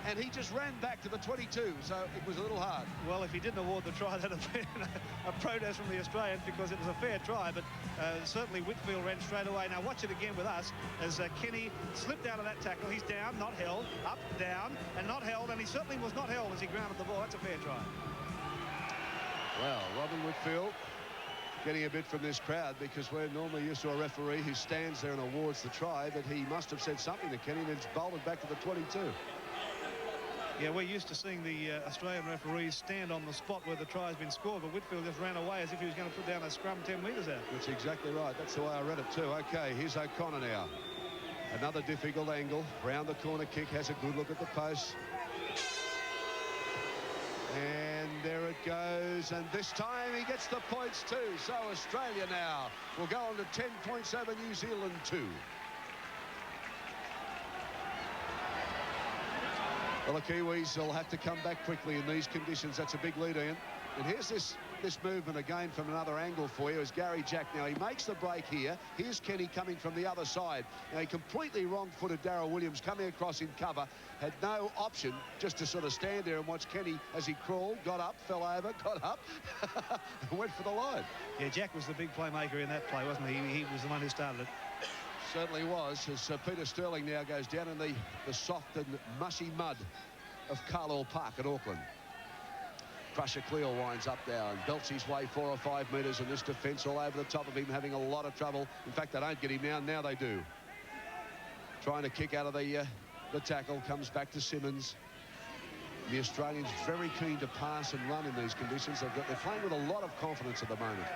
And he just ran back to the 22, so it was a little hard. Well, if he didn't award the try, that'd have been a protest from the Australians because it was a fair try, but certainly Whitfield ran straight away. Now watch it again with us as Kenny slipped out of that tackle. He's down, not held, up, down, and not held, and he certainly was not held as he grounded the ball. That's a fair try. Well, Robin Whitfield getting a bit from this crowd because we're normally used to a referee who stands there and awards the try, but he must have said something to Kenny and it's bolted back to the 22. Yeah, we're used to seeing the Australian referees stand on the spot where the try has been scored, but Whitfield just ran away as if he was going to put down a scrum 10 metres out. That's exactly right. That's the way I read it too. OK, here's O'Connor now. Another difficult angle. Round the corner kick, has a good look at the post. And there it goes. And this time he gets the points too. So Australia now will go on to 10.7, New Zealand 2. Well, the Kiwis will have to come back quickly in these conditions. That's a big lead, Ian. And here's this movement again from another angle for you as Gary Jack. Now, he makes the break here. Here's Kenny coming from the other side. Now, he completely wrong-footed Darryl Williams coming across in cover. Had no option just to sort of stand there and watch Kenny as he crawled, got up, fell over, got up, and went for the line. Yeah, Jack was the big playmaker in that play, wasn't he? He was the one who started it. Certainly was, as Peter Sterling now goes down in the soft and mushy mud of Carlaw Park at Auckland. Crusher Cleal winds up now and belts his way 4 or 5 metres, and this defence all over the top of him having a lot of trouble. In fact, they don't get him now they do. Trying to kick out of the tackle, comes back to Simmons. The Australians very keen to pass and run in these conditions. They're playing with a lot of confidence at the moment.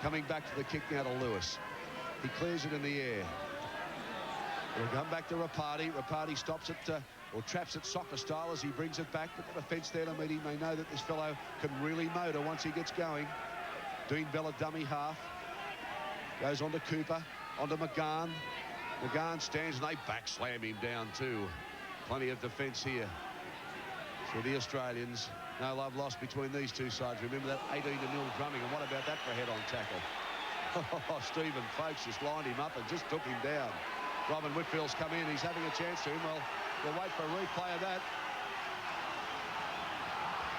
Coming back to the kick now to Lewis. He clears it in the air. It'll come back to Rapati. Rapati stops it or traps it soccer style as he brings it back. But the defence there to meet him. They know that this fellow can really motor once he gets going. Dean Bell at dummy half. Goes on to Cooper. On to McGann. McGann stands and they back slam him down too. Plenty of defence here for the Australians. No love lost between these two sides. Remember that 18-0 drumming. And what about that for a head-on tackle? Oh, Stephen Folkes just lined him up and just took him down. Robin Whitfield's come in. He's having a chance to him. Well, we'll wait for a replay of that.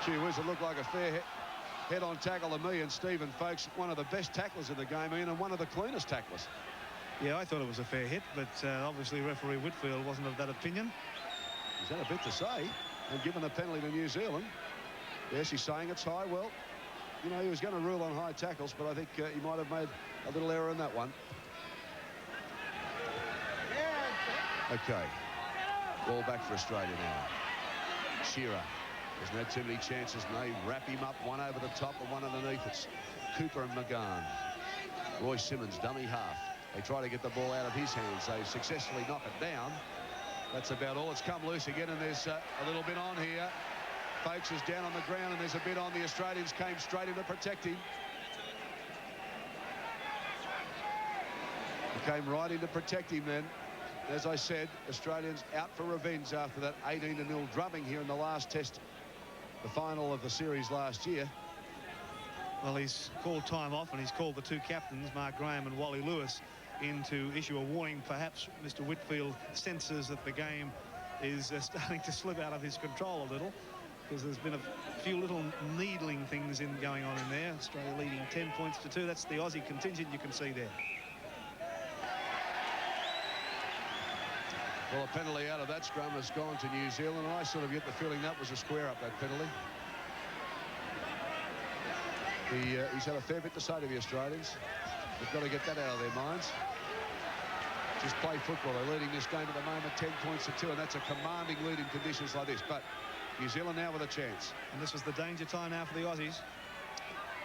Gee whiz, it looked like a fair head-on tackle to me, and Stephen Folkes, one of the best tacklers in the game, Ian, and one of the cleanest tacklers. Yeah, I thought it was a fair hit, but obviously referee Whitfield wasn't of that opinion. He's had a bit to say, and given a penalty to New Zealand. Yes, he's saying it's high. Well, you know, he was going to rule on high tackles, but I think he might have made a little error in that one. Okay. Ball back for Australia now. Shearer hasn't had too many chances, and they wrap him up, one over the top and one underneath. It's Cooper and McGahn. Roy Simmons, dummy half. They try to get the ball out of his hands. They successfully knock it down. That's about all. It's come loose again, and there's a little bit on here. Folkes is down on the ground, and there's a bit on. The Australians came straight in to protect him. He came right in to protect him then. As I said, Australians out for revenge after that 18-0 drubbing here in the last test, the final of the series last year. Well, he's called time off, and he's called the two captains, Mark Graham and Wally Lewis, in to issue a warning. Perhaps Mr. Whitfield senses that the game is starting to slip out of his control a little, because there's been a few little needling things going on in there. Australia leading 10 points to 2. That's the Aussie contingent you can see there. Well, a penalty out of that scrum has gone to New Zealand, and I sort of get the feeling that was a square-up, that penalty. He's had a fair bit to say to the Australians. They've got to get that out of their minds. Just play football. They're leading this game at the moment 10 points to 2, and that's a commanding lead in conditions like this. But New Zealand now with a chance. And this was the danger time now for the Aussies.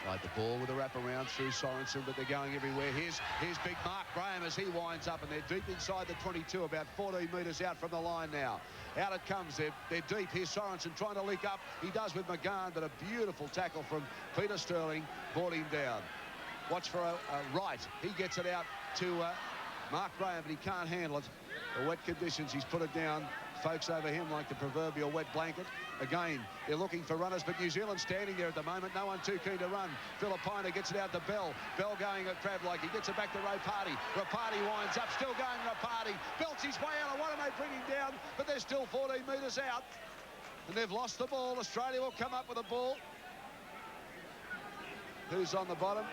Right, the ball with a wraparound through Sorensen, but they're going everywhere. Here's big Mark Graham as he winds up, and they're deep inside the 22, about 14 metres out from the line now. Out it comes. They're deep. Here's Sorensen trying to leak up. He does with McGahn, but a beautiful tackle from Peter Sterling brought him down. Watch for a right. He gets it out to Mark Graham, but he can't handle it. The wet conditions, he's put it down. Folkes over him like the proverbial wet blanket. Again, they're looking for runners, but New Zealand standing there at the moment. No one too keen to run. Filipina gets it out to Bell. Bell going at crab-like. He gets it back to Rapati. Rapati winds up. Still going Rapati. Belts his way out. Why don't they bring him down? But they're still 14 metres out. And they've lost the ball. Australia will come up with a ball. Who's on the bottom?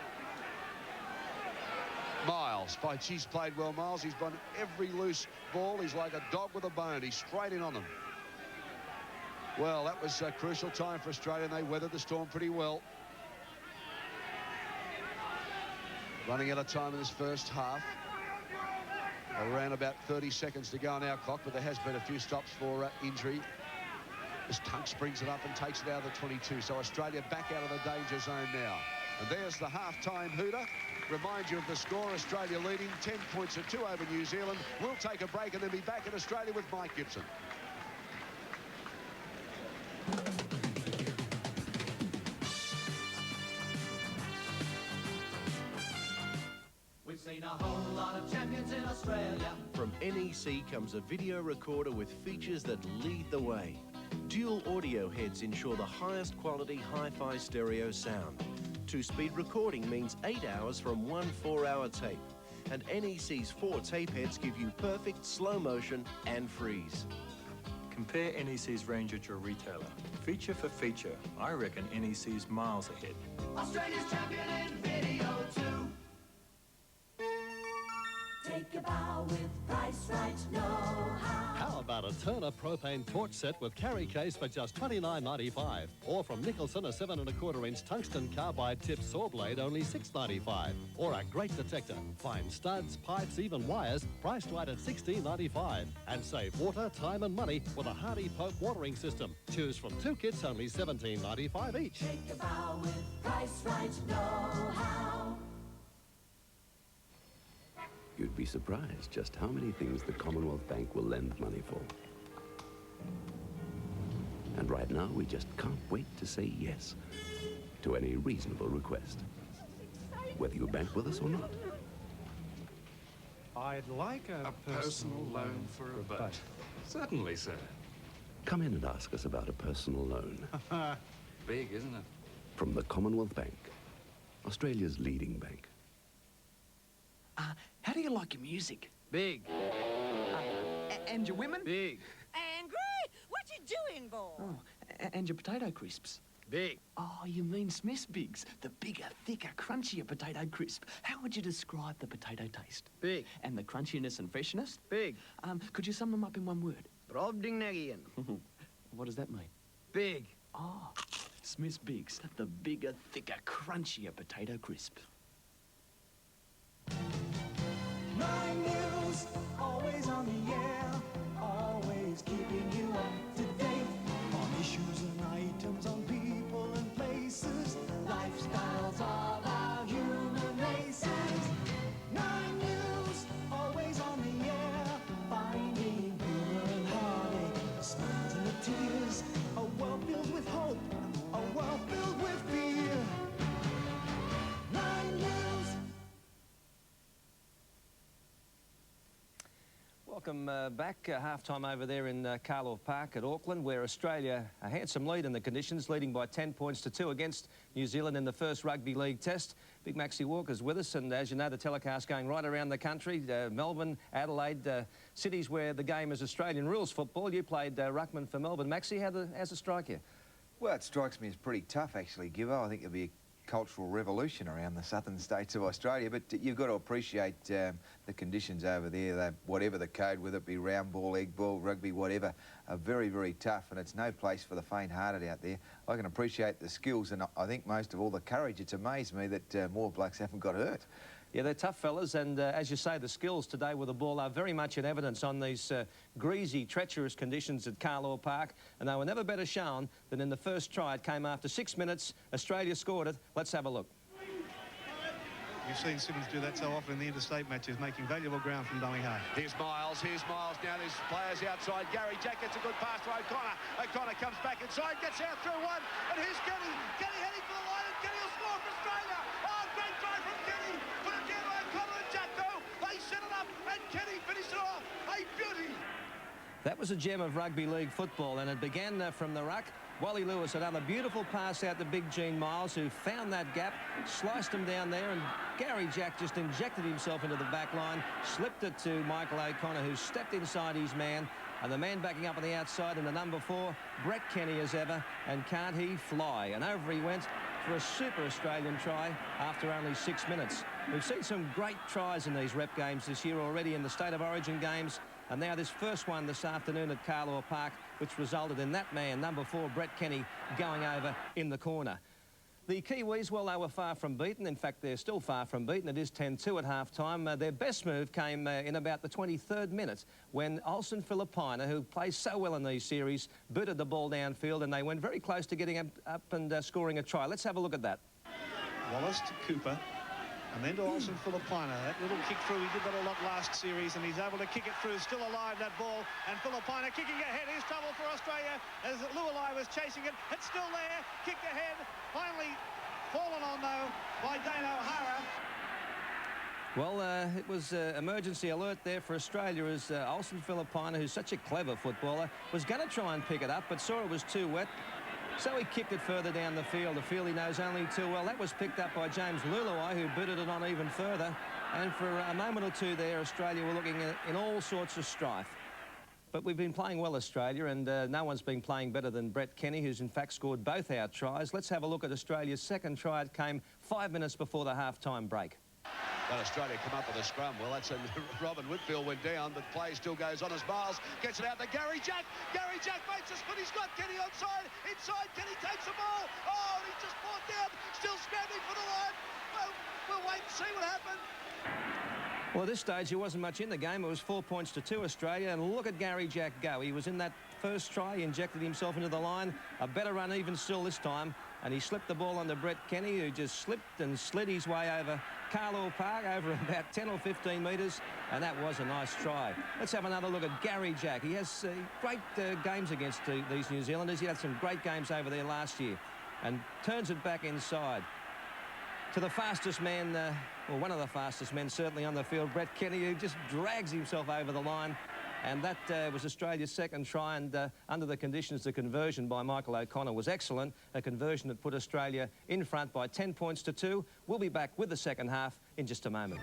Miles. She's played well, Miles. He's won every loose ball. He's like a dog with a bone. He's straight in on them. Well, that was a crucial time for Australia, and they weathered the storm pretty well. Running out of time in this first half. Around about 30 seconds to go on our clock, but there has been a few stops for injury. As Tunks brings it up and takes it out of the 22. So Australia back out of the danger zone now. And there's the half-time hooter. Remind you of the score. Australia leading 10 points to 2 over New Zealand. We'll take a break and then be back in Australia with Mike Gibson. We've seen a whole lot of champions in Australia. From NEC comes a video recorder with features that lead the way. Dual audio heads ensure the highest quality hi-fi stereo sound. 2-speed recording means 8 hours from one 4-hour tape. And NEC's 4 tape heads give you perfect slow motion and freeze. Compare NEC's range at your retailer. Feature for feature, I reckon NEC's miles ahead. Australia's champion in video too. Take a bow with Price Right know-how. How about a Turner propane torch set with carry case for just $29.95? Or from Nicholson, a 7 1/4-inch tungsten carbide tip saw blade, only $6.95. Or a great detector. Find studs, pipes, even wires, priced right at $16.95. And save water, time and money with a Hardy Pope watering system. Choose from 2 kits, only $17.95 each. Take a bow with Price Right know-how. You'd be surprised just how many things the Commonwealth Bank will lend money for. And right now, we just can't wait to say yes to any reasonable request, whether you bank with us or not. I'd like a personal loan for a boat. Certainly, sir. Come in and ask us about a personal loan. Big, isn't it? From the Commonwealth Bank, Australia's leading bank. How do you like your music? Big. And your women? Big. Angry? What you doing, boy? Oh, and your potato crisps? Big. Oh, you mean Smith's Bigs, the bigger, thicker, crunchier potato crisp. How would you describe the potato taste? Big. And the crunchiness and freshness? Big. Could you sum them up in one word? Brobdingnagian. What does that mean? Big. Oh, Smith's Bigs, the bigger, thicker, crunchier potato crisp. 9 News, always on the air, always keeping you up to date on issues and items, on people and places, lifestyles of our human races. 9 News, always on the air, finding humor and heartache, smiles and the tears, a world filled with hope, a world filled with fear. 9 News. Welcome back. Half-time over there in Carlaw Park at Auckland, where Australia a handsome lead in the conditions, leading by 10 points to 2 against New Zealand in the first Rugby League test. Big Maxie Walker's with us, and as you know, the telecast going right around the country. Melbourne, Adelaide, cities where the game is Australian rules football. You played ruckman for Melbourne. Maxie, how's it strike you? Well, it strikes me as pretty tough, actually, Gibbo. I think there'll be a cultural revolution around the southern states of Australia, but you've got to appreciate the conditions over there. Whatever the code, whether it be round ball, egg ball, rugby, whatever, are very, very tough, and it's no place for the faint-hearted out there. I can appreciate the skills, and I think most of all the courage. It's amazed me that more blokes haven't got hurt. Yeah, they're tough fellas, and as you say, the skills today with the ball are very much in evidence on these greasy, treacherous conditions at Carlaw Park, and they were never better shown than in the first try. It came after 6 minutes. Australia scored it. Let's have a look. You've seen Simmons do that so often in the interstate matches, making valuable ground from Dunningham. Here's Miles. Now there's players outside. Gary Jack gets a good pass to O'Connor. O'Connor comes back inside, gets out through one, and here's Kenny. Kenny heading for the line, and Kenny will score for Australia. Oh, great try from Kenny. But again, O'Connor and Jack, though, they set it up, and Kenny finished it off. A beauty. That was a gem of rugby league football, and it began from the ruck. Wally Lewis, another beautiful pass out to Big Gene Miles, who found that gap, sliced him down there, and Gary Jack just injected himself into the back line, slipped it to Michael O'Connor, who stepped inside his man, and the man backing up on the outside in the number 4, Brett Kenny as ever, and can't he fly? And over he went for a super Australian try after only 6 minutes. We've seen some great tries in these rep games this year already in the State of Origin games, and now this first one this afternoon at Carlaw Park, which resulted in that man, number 4, Brett Kenny, going over in the corner. The Kiwis, well, they were far from beaten. In fact, they're still far from beaten. It is 10-2 at half-time. Their best move came in about the 23rd minute when Olsen Filipina, who plays so well in these series, booted the ball downfield, and they went very close to getting up and scoring a try. Let's have a look at that. Wallace to Cooper, and then to Olsen Filipina. That little kick through, he did that a lot last series, and he's able to kick it through. Still alive, that ball, and Filipina kicking ahead. Here's trouble for Australia as Lualai was chasing it. It's still there, kicked ahead, finally fallen on, though, by Dane O'Hara. Well, it was emergency alert there for Australia as Olsen Filipina, who's such a clever footballer, was going to try and pick it up, but saw it was too wet. So he kicked it further down the field, a field he knows only too well. That was picked up by James Lualai, who booted it on even further. And for a moment or two there, Australia were looking in all sorts of strife. But we've been playing well, Australia, and no one's been playing better than Brett Kenny, who's in fact scored both our tries. Let's have a look at Australia's second try. It came 5 minutes before the half-time break. But Australia come up with a scrum. Well, that's Robin Whitfield went down, but play still goes on as Miles gets it out to Gary Jack. Gary Jack makes a split. He's got Kenny onside. Inside, Kenny takes the ball. Oh, and he's just brought down. Still scrambling for the line. Well, we'll wait and see what happens. Well, at this stage, he wasn't much in the game. It was 4 points to 2 Australia, and look at Gary Jack go. He was in that first try. He injected himself into the line. A better run even still this time, and he slipped the ball onto Brett Kenny, who just slipped and slid his way over Carlaw Park over about 10 or 15 metres, and that was a nice try. Let's have another look at Gary Jack. He has great games against these New Zealanders. He had some great games over there last year, and turns it back inside to the fastest man, or one of the fastest men certainly on the field, Brett Kenny, who just drags himself over the line. And that was Australia's second try, and under the conditions, the conversion by Michael O'Connor was excellent, a conversion that put Australia in front by 10 points to 2. We'll be back with the second half in just a moment.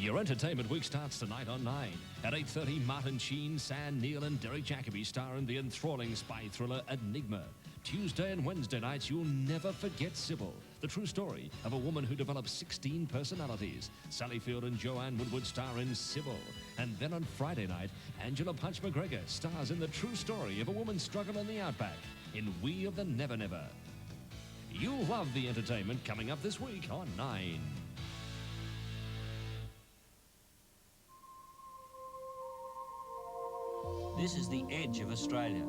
Your entertainment week starts tonight on 9. At 8:30, Martin Sheen, Sam Neill and Derek Jacobi star in the enthralling spy thriller Enigma. Tuesday and Wednesday nights, you'll never forget Sybil, the true story of a woman who develops 16 personalities. Sally Field and Joanne Woodward star in Sybil. And then on Friday night, Angela Punch McGregor stars in the true story of a woman's struggle in the outback in We of the Never Never. You'll love the entertainment coming up this week on 9. This is the edge of Australia,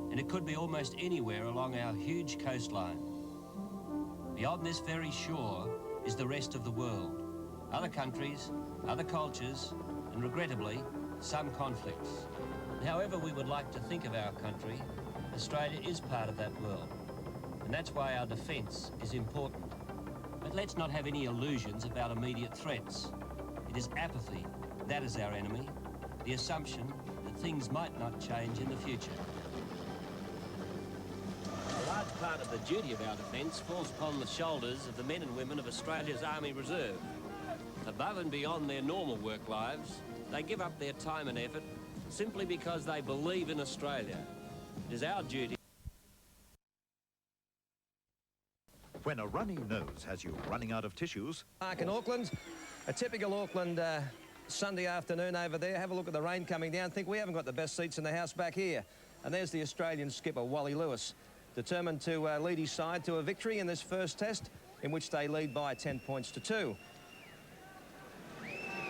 and it could be almost anywhere along our huge coastline. Beyond this very shore is the rest of the world. Other countries, other cultures, and regrettably, some conflicts. However we would like to think of our country, Australia is part of that world, and that's why our defence is important. But let's not have any illusions about immediate threats. It is apathy, that is our enemy, the assumption that things might not change in the future. A large part of the duty of our defence falls upon the shoulders of the men and women of Australia's Army Reserve. Above and beyond their normal work lives, they give up their time and effort simply because they believe in Australia. It is our duty. When a runny nose has you running out of tissues... Park in Auckland, a typical Auckland Sunday afternoon over there. Have a look at the rain coming down. Think we haven't got the best seats in the house back here. And there's the Australian skipper, Wally Lewis, determined to lead his side to a victory in this first test, in which they lead by 10 points to 2.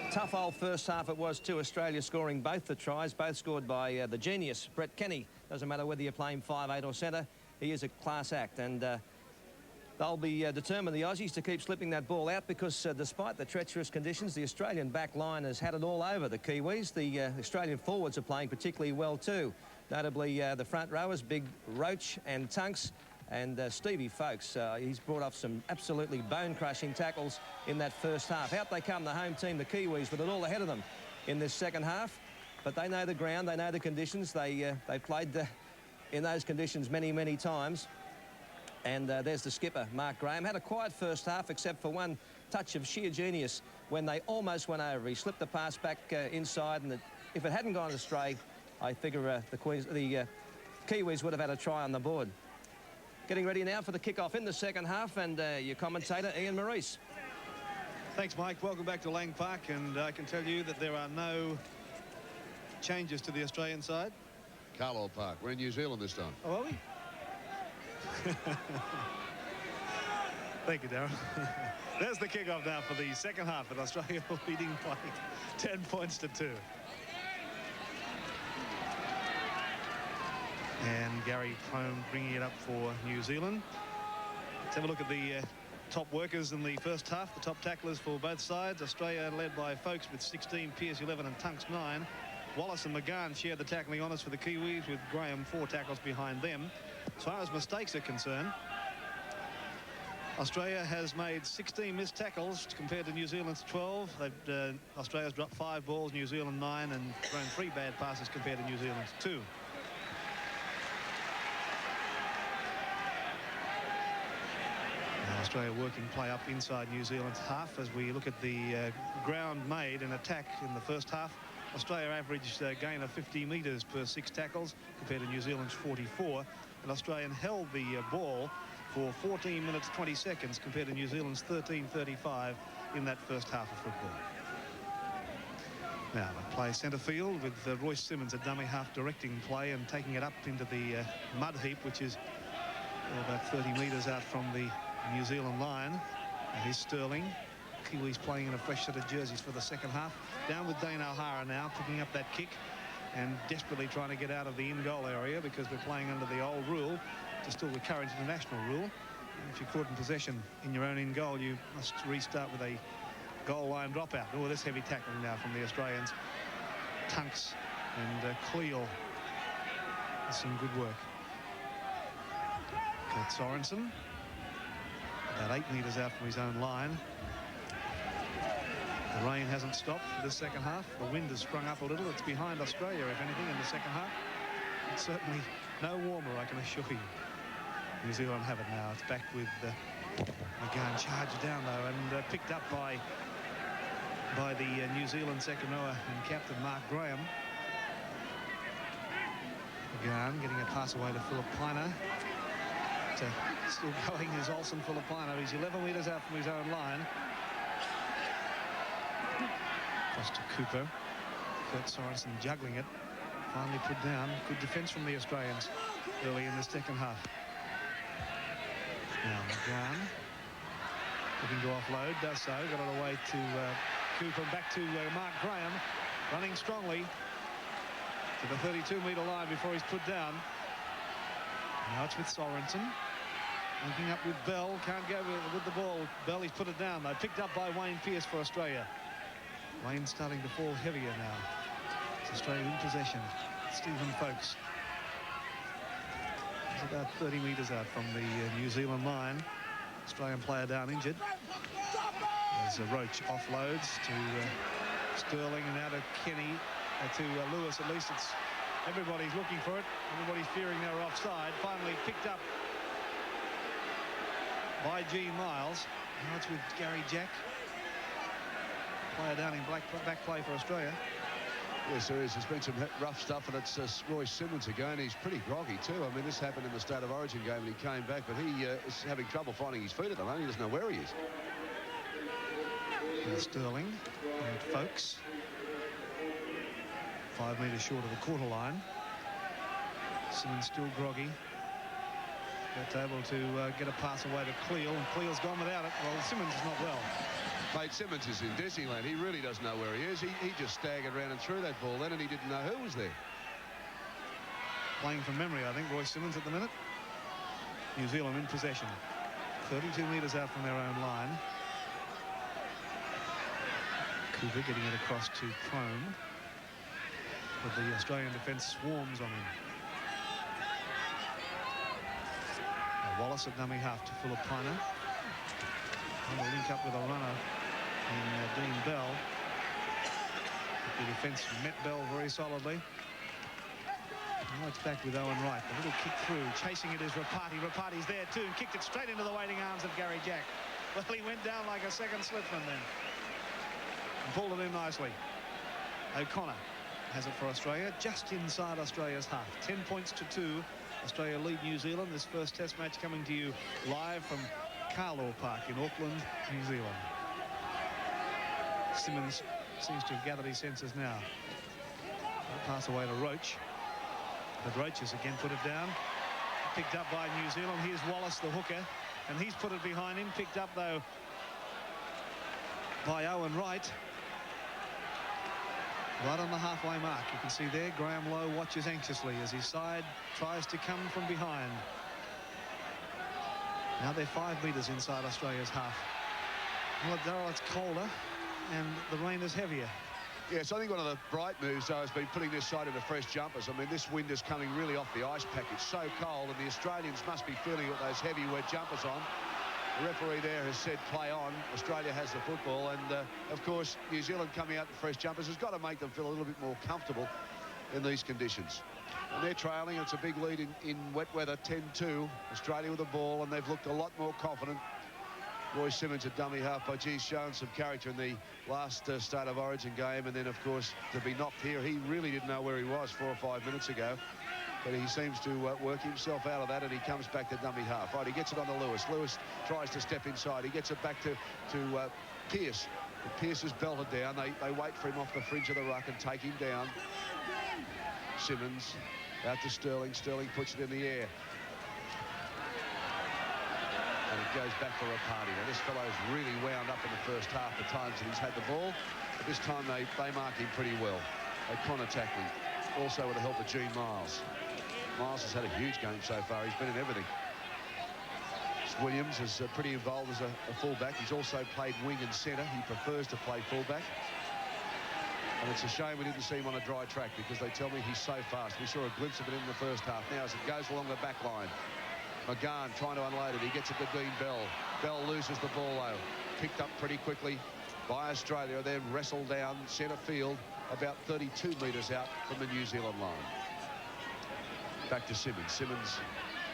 Tough old first half it was too. Australia scoring both the tries, both scored by the genius, Brett Kenny. Doesn't matter whether you're playing 5'8" or centre, he is a class act. And they'll be determined, the Aussies, to keep slipping that ball out because despite the treacherous conditions, the Australian back line has had it all over the Kiwis. The Australian forwards are playing particularly well too. Notably the front rowers, Big Roach and Tunks, and Stevie Folkes. He's brought off some absolutely bone-crushing tackles in that first half. Out they come, the home team, the Kiwis, with it all ahead of them in this second half. But they know the ground, they know the conditions. They played in those conditions many, many times. And there's the skipper, Mark Graham. Had a quiet first half, except for one touch of sheer genius when they almost went over. He slipped the pass back inside, and if it hadn't gone astray, I figure the Kiwis would have had a try on the board. Getting ready now for the kick-off in the second half, and your commentator, Ian Maurice. Thanks, Mike. Welcome back to Lang Park, and I can tell you that there are no changes to the Australian side. Carlaw Park. We're in New Zealand this time. Oh, are we? Thank you, Darren. There's the kick-off now for the second half, with Australia leading by 10 points to 2. And Gary Crone bringing it up for New Zealand. Let's have a look at the top workers in the first half, the top tacklers for both sides. Australia led by Folkes with 16, Pearce 11 and Tunks 9. Wallace and McGahn shared the tackling honours for the Kiwis, with Graham 4 tackles behind them. As far as mistakes are concerned, Australia has made 16 missed tackles compared to New Zealand's 12. Australia's dropped 5 balls, New Zealand 9, and thrown 3 bad passes compared to New Zealand's 2. Australia working play up inside New Zealand's half. As we look at the ground made in attack in the first half, Australia averaged a gain of 50 metres per 6 tackles compared to New Zealand's 44. And Australian held the ball for 14 minutes 20 seconds compared to New Zealand's 13:35 in that first half of football. Now they play centre field with Royce Simmons, a dummy half, directing play and taking it up into the mud heap, which is about 30 metres out from the New Zealand line. And here's Sterling. Kiwis playing in a fresh set of jerseys for the second half. Down with Dane O'Hara now, picking up that kick and desperately trying to get out of the in-goal area because we're playing under the old rule, which is still the current international rule. If you're caught in possession in your own in-goal, you must restart with a goal line dropout. Oh, this heavy tackling now from the Australians. Tunks and Cleal. That's some good work. Kurt Sorensen, about 8 metres out from his own line. The rain hasn't stopped for the second half. The wind has sprung up a little. It's behind Australia, if anything, in the second half. It's certainly no warmer, I can assure you. New Zealand have it now. It's back with McGahn, charged down, though, and picked up by by the New Zealand second rower and captain Mark Graham. McGann getting a pass away to Philip Piner. Still going is Olsen Filipino. He's 11 metres out from his own line. Across to Cooper. Kurt Sorensen juggling it. Finally put down. Good defence from the Australians early in the second half. Now McGann looking to offload. Does so. Got it away to Cooper. Back to Mark Graham. Running strongly to the 32-metre line before he's put down. Now it's with Sorensen. Linking up with Bell. Can't go with the ball. Bell, he's put it down though. Picked up by Wayne Pearce for Australia. Wayne starting to fall heavier now. It's Australia in possession. Stephen Folkes. He's about 30 metres out from the New Zealand line. Australian player down injured. There's Roach offloads to Sterling and now to Kenny, to Lewis. At least it's everybody's looking for it. Everybody's fearing they're offside. Finally picked up by Gene Miles. Now it's with Gary Jack. Player down in back play for Australia. Yes, there is. There's been some rough stuff, and it's Royce Simmons again. He's pretty groggy too. I mean, this happened in the State of Origin game, and he came back, but he is having trouble finding his feet at the moment. He doesn't know where he is. There's Sterling and Folkes. 5 metres short of the quarter line. Simmons still groggy. But able to get a pass away to Cleal, and Cleal's gone without it. Well, Simmons is not well. Mate, Simmons is in Disneyland. He really doesn't know where he is. He just staggered around and threw that ball then, and he didn't know who was there. Playing from memory, I think, Royce Simmons at the minute. New Zealand in possession. 32 metres out from their own line. Cooper getting it across to Prone. But the Australian defence swarms on him. Wallace at dummy half to Philip Piner. And will link up with a runner in Dean Bell. The defence met Bell very solidly. Now it's back with Owen Wright. A little kick through. Chasing it is Rapati. Rapati's there too, and kicked it straight into the waiting arms of Gary Jack. Well, he went down like a second slipman then. And pulled it in nicely. O'Connor has it for Australia, just inside Australia's half. 10 points to 2. Australia lead New Zealand. This first test match coming to you live from Carlaw Park in Auckland, New Zealand. Simmons seems to have gathered his senses now. Pass away to Roach. But Roach has again put it down. Picked up by New Zealand. Here's Wallace, the hooker, and he's put it behind him. Picked up, though, by Owen Wright. Right on the halfway mark. You can see there Graham Lowe watches anxiously as his side tries to come from behind. Now they're 5 metres inside Australia's half. Well, at Darrell, it's colder and the rain is heavier. Yes, I think one of the bright moves, though, has been putting this side into fresh jumpers. I mean, this wind is coming really off the ice pack. It's so cold, and the Australians must be feeling it with those heavy, wet jumpers on. The referee there has said play on. Australia has the football, and of course New Zealand coming out in fresh jumpers has got to make them feel a little bit more comfortable in these conditions. And they're trailing. It's a big lead in wet weather, 10-2. Australia with the ball, and they've looked a lot more confident. Royce Simmons at dummy half, but he's shown some character in the last State of Origin game, and then of course to be knocked here, he really didn't know where he was 4 or 5 minutes ago. But he seems to work himself out of that, and he comes back to dummy half. Right, he gets it on to Lewis. Lewis tries to step inside. He gets it back to Pearce. But Pearce is belted down. They wait for him off the fringe of the ruck and take him down. Simmons out to Sterling. Sterling puts it in the air. And it goes back for Rapati. Now, this fellow's really wound up in the first half the times that he's had the ball. But this time they mark him pretty well. O'Connor tackling. Also with the help of Gene Miles. Miles has had a huge game so far. He's been in everything. Williams is pretty involved as a fullback. He's also played wing and centre. He prefers to play fullback. And it's a shame we didn't see him on a dry track, because they tell me he's so fast. We saw a glimpse of it in the first half. Now as it goes along the back line, McGann trying to unload it. He gets it to Dean Bell. Bell loses the ball, though. Picked up pretty quickly by Australia. Then wrestled down centre field about 32 metres out from the New Zealand line. Back to Simmons. Simmons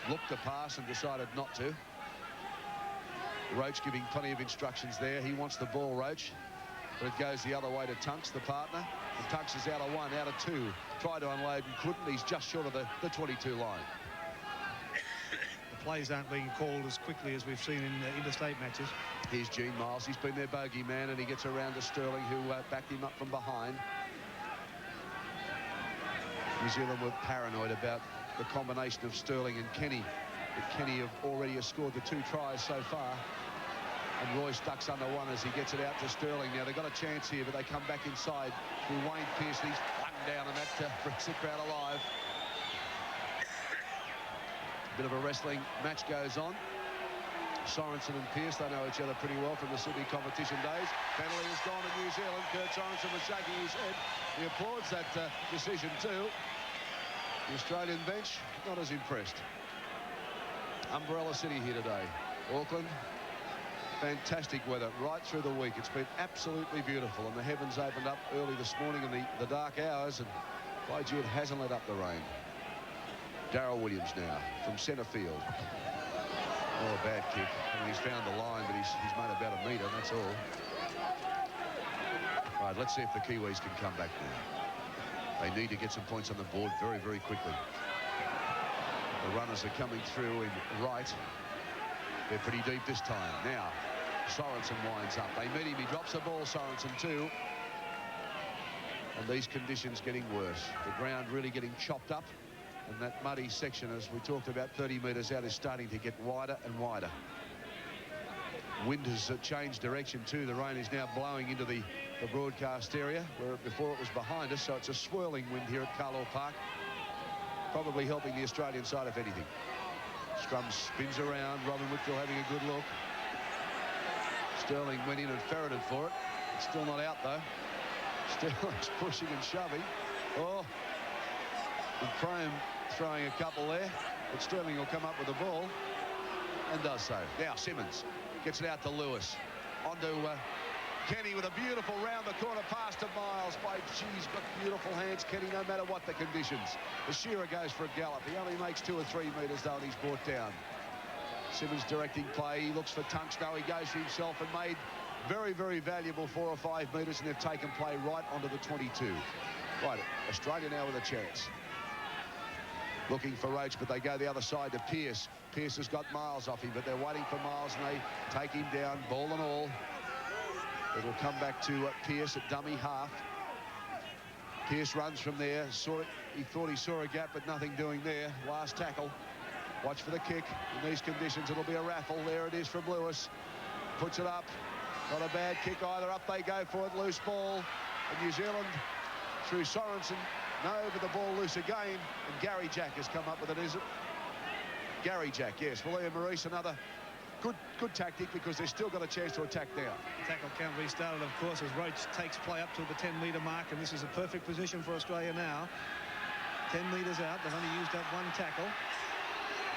looked to pass and decided not to. Roach giving plenty of instructions there. He wants the ball, Roach. But it goes the other way to Tunks, the partner. And Tunks is out of 1, out of 2. Tried to unload and couldn't. He's just short of the 22 line. The plays aren't being called as quickly as we've seen in interstate matches. Here's Gene Miles. He's been their bogey man, and he gets around to Sterling, who backed him up from behind. New Zealand were paranoid about the combination of Sterling and Kenny. But Kenny have already scored the 2 tries so far. And Roy Stuck's under 1 as he gets it out to Sterling. Now, they've got a chance here, but they come back inside through Wayne Pearce. He's flung down, and that brings the crowd alive. Bit of a wrestling match goes on. Sorensen and Pearce, they know each other pretty well from the Sydney competition days. Penalty has gone to New Zealand. Kurt Sorensen was shaking his head. He applauds that decision too. The Australian bench, not as impressed. Umbrella City here today. Auckland, fantastic weather right through the week. It's been absolutely beautiful, and the heavens opened up early this morning in the dark hours, and by gee, it hasn't let up the rain. Darryl Williams now from centre field. Oh, a bad kick. I mean, he's found the line, but he's made about a metre, that's all. Right, let's see if the Kiwis can come back now. They need to get some points on the board very, very quickly. The runners are coming through in right. They're pretty deep this time. Now, Sorensen winds up. They meet him. He drops the ball, Sorensen too. And these conditions getting worse. The ground really getting chopped up. And that muddy section, as we talked about 30 metres out, is starting to get wider and wider. Wind has changed direction too. The rain is now blowing into the broadcast area, where before it was behind us. So it's a swirling wind here at Carlaw Park. Probably helping the Australian side, if anything. Scrum spins around. Robin Whitfield having a good look. Sterling went in and ferreted for it. It's still not out, though. Sterling's pushing and shoving. Oh, and Crome throwing a couple there. But Sterling will come up with the ball and does so. Now Simmons gets it out to Lewis. Onto Kenny with a beautiful round-the-corner pass to Miles. By geez, got beautiful hands, Kenny, no matter what the conditions. The Shearer goes for a gallop. He only makes 2 or 3 metres, though, and he's brought down. Simmons directing play. He looks for Tunks. No, he goes for himself and made very, very valuable 4 or 5 metres, and they've taken play right onto the 22. Right, Australia now with a chance. Looking for Roach, but they go the other side to Pearce. Pearce has got Miles off him, but they're waiting for Miles, and they take him down, ball and all. It'll come back to Pearce at dummy half. Pearce runs from there. He thought he saw a gap, but nothing doing there. Last tackle. Watch for the kick. In these conditions, it'll be a raffle. There it is from Lewis. Puts it up. Not a bad kick either. Up they go for it. Loose ball. And New Zealand through Sorensen. No, but the ball loose again. And Gary Jack has come up with it, is it? Gary Jack, yes. William Maurice, another good tactic, because they've still got a chance to attack now. Tackle count restarted, of course, as Roach takes play up to the 10-metre mark, and this is a perfect position for Australia now. 10 metres out. They've only used up 1 tackle.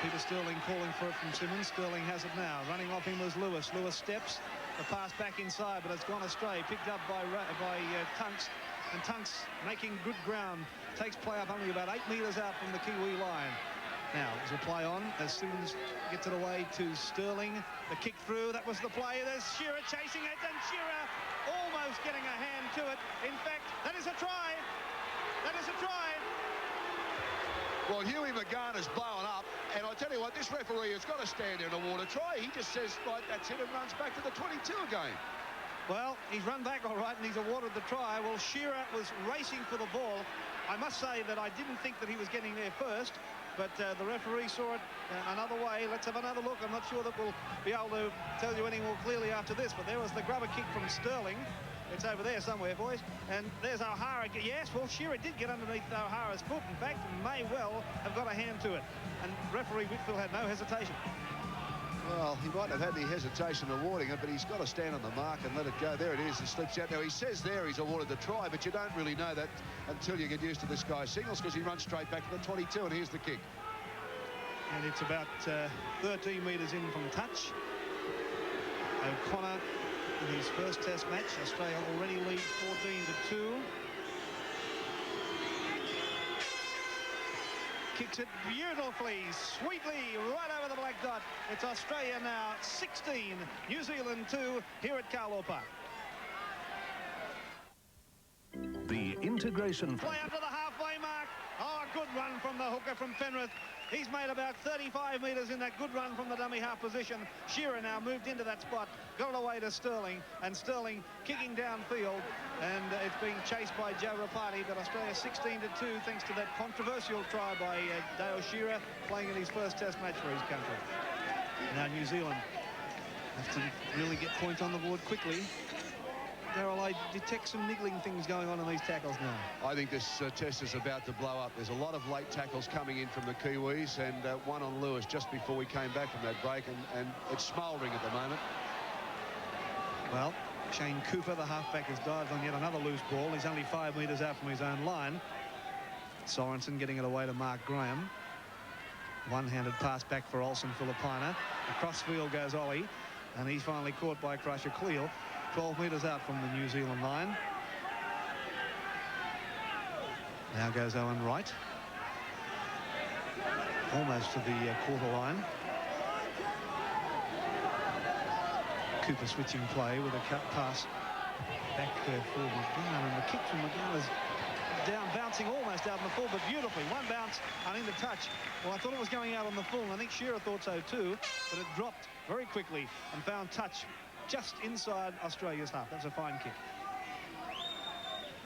Peter Sterling calling for it from Simmons. Sterling has it now. Running off him was Lewis. Lewis steps. The pass back inside, but it's gone astray. Picked up by Tunks. And Tunks making good ground. Takes play up only about 8 metres out from the Kiwi line. Now, there's a play on as Simmons gets it away to Sterling. The kick through, that was the play. There's Shearer chasing it, and Shearer almost getting a hand to it. In fact, that is a try. That is a try. Well, Huey Magana's blown up, and I tell you what, this referee has got to stand there and award a try. He just says, right, that's it, and runs back to the 22 again. Well, he's run back all right, and he's awarded the try. Well, Shearer was racing for the ball. I must say that I didn't think that he was getting there first, but the referee saw it another way. Let's have another look. I'm not sure that we'll be able to tell you any more clearly after this, but there was the grubber kick from Sterling. It's over there somewhere, boys. And there's O'Hara. Yes, well, Shearer did get underneath O'Hara's foot. In fact, may well have got a hand to it. And referee Whitfield had no hesitation. Well, he might have had any hesitation awarding it, but he's got to stand on the mark and let it go. There it is. It slips out. Now, he says there he's awarded the try, but you don't really know that until you get used to this guy's signals, because he runs straight back to the 22, and here's the kick. And it's about 13 metres in from touch. O'Connor in his first test match. Australia already lead 14-2. Kicks it beautifully, sweetly, right over the black dot. It's Australia now 16, New Zealand 2 here at Carlaw Park. integration. Play up to the halfway mark. Oh, a good run from the hooker from Penrith. He's made about 35 metres in that good run from the dummy half position. Shearer now moved into that spot, got it away to Sterling, and Sterling kicking downfield, and it's being chased by Joe Rapati, but Australia 16-2 thanks to that controversial try by Dale Shearer, playing in his first test match for his country. Now New Zealand have to really get points on the board quickly. Darryl, I detect some niggling things going on in these tackles now. I think this test is about to blow up. There's a lot of late tackles coming in from the Kiwis, and one on Lewis just before we came back from that break, and it's smouldering at the moment. Well, Shane Cooper, the halfback, has dived on yet another loose ball. He's only 5 metres out from his own line. Sorensen getting it away to Mark Graham. One-handed pass back for Olsen Filipina. Across field goes Ollie, and he's finally caught by Crusher Cleal. 12 metres out from the New Zealand line. Now goes Owen Wright. Almost to the quarter line. Cooper switching play with a cut pass back for McGowan, and the kick from McGowan is down, bouncing almost out in the full, but beautifully. One bounce and into touch. Well, I thought it was going out on the full, and I think Shearer thought so too, but it dropped very quickly and found touch just inside Australia's half. That's a fine kick.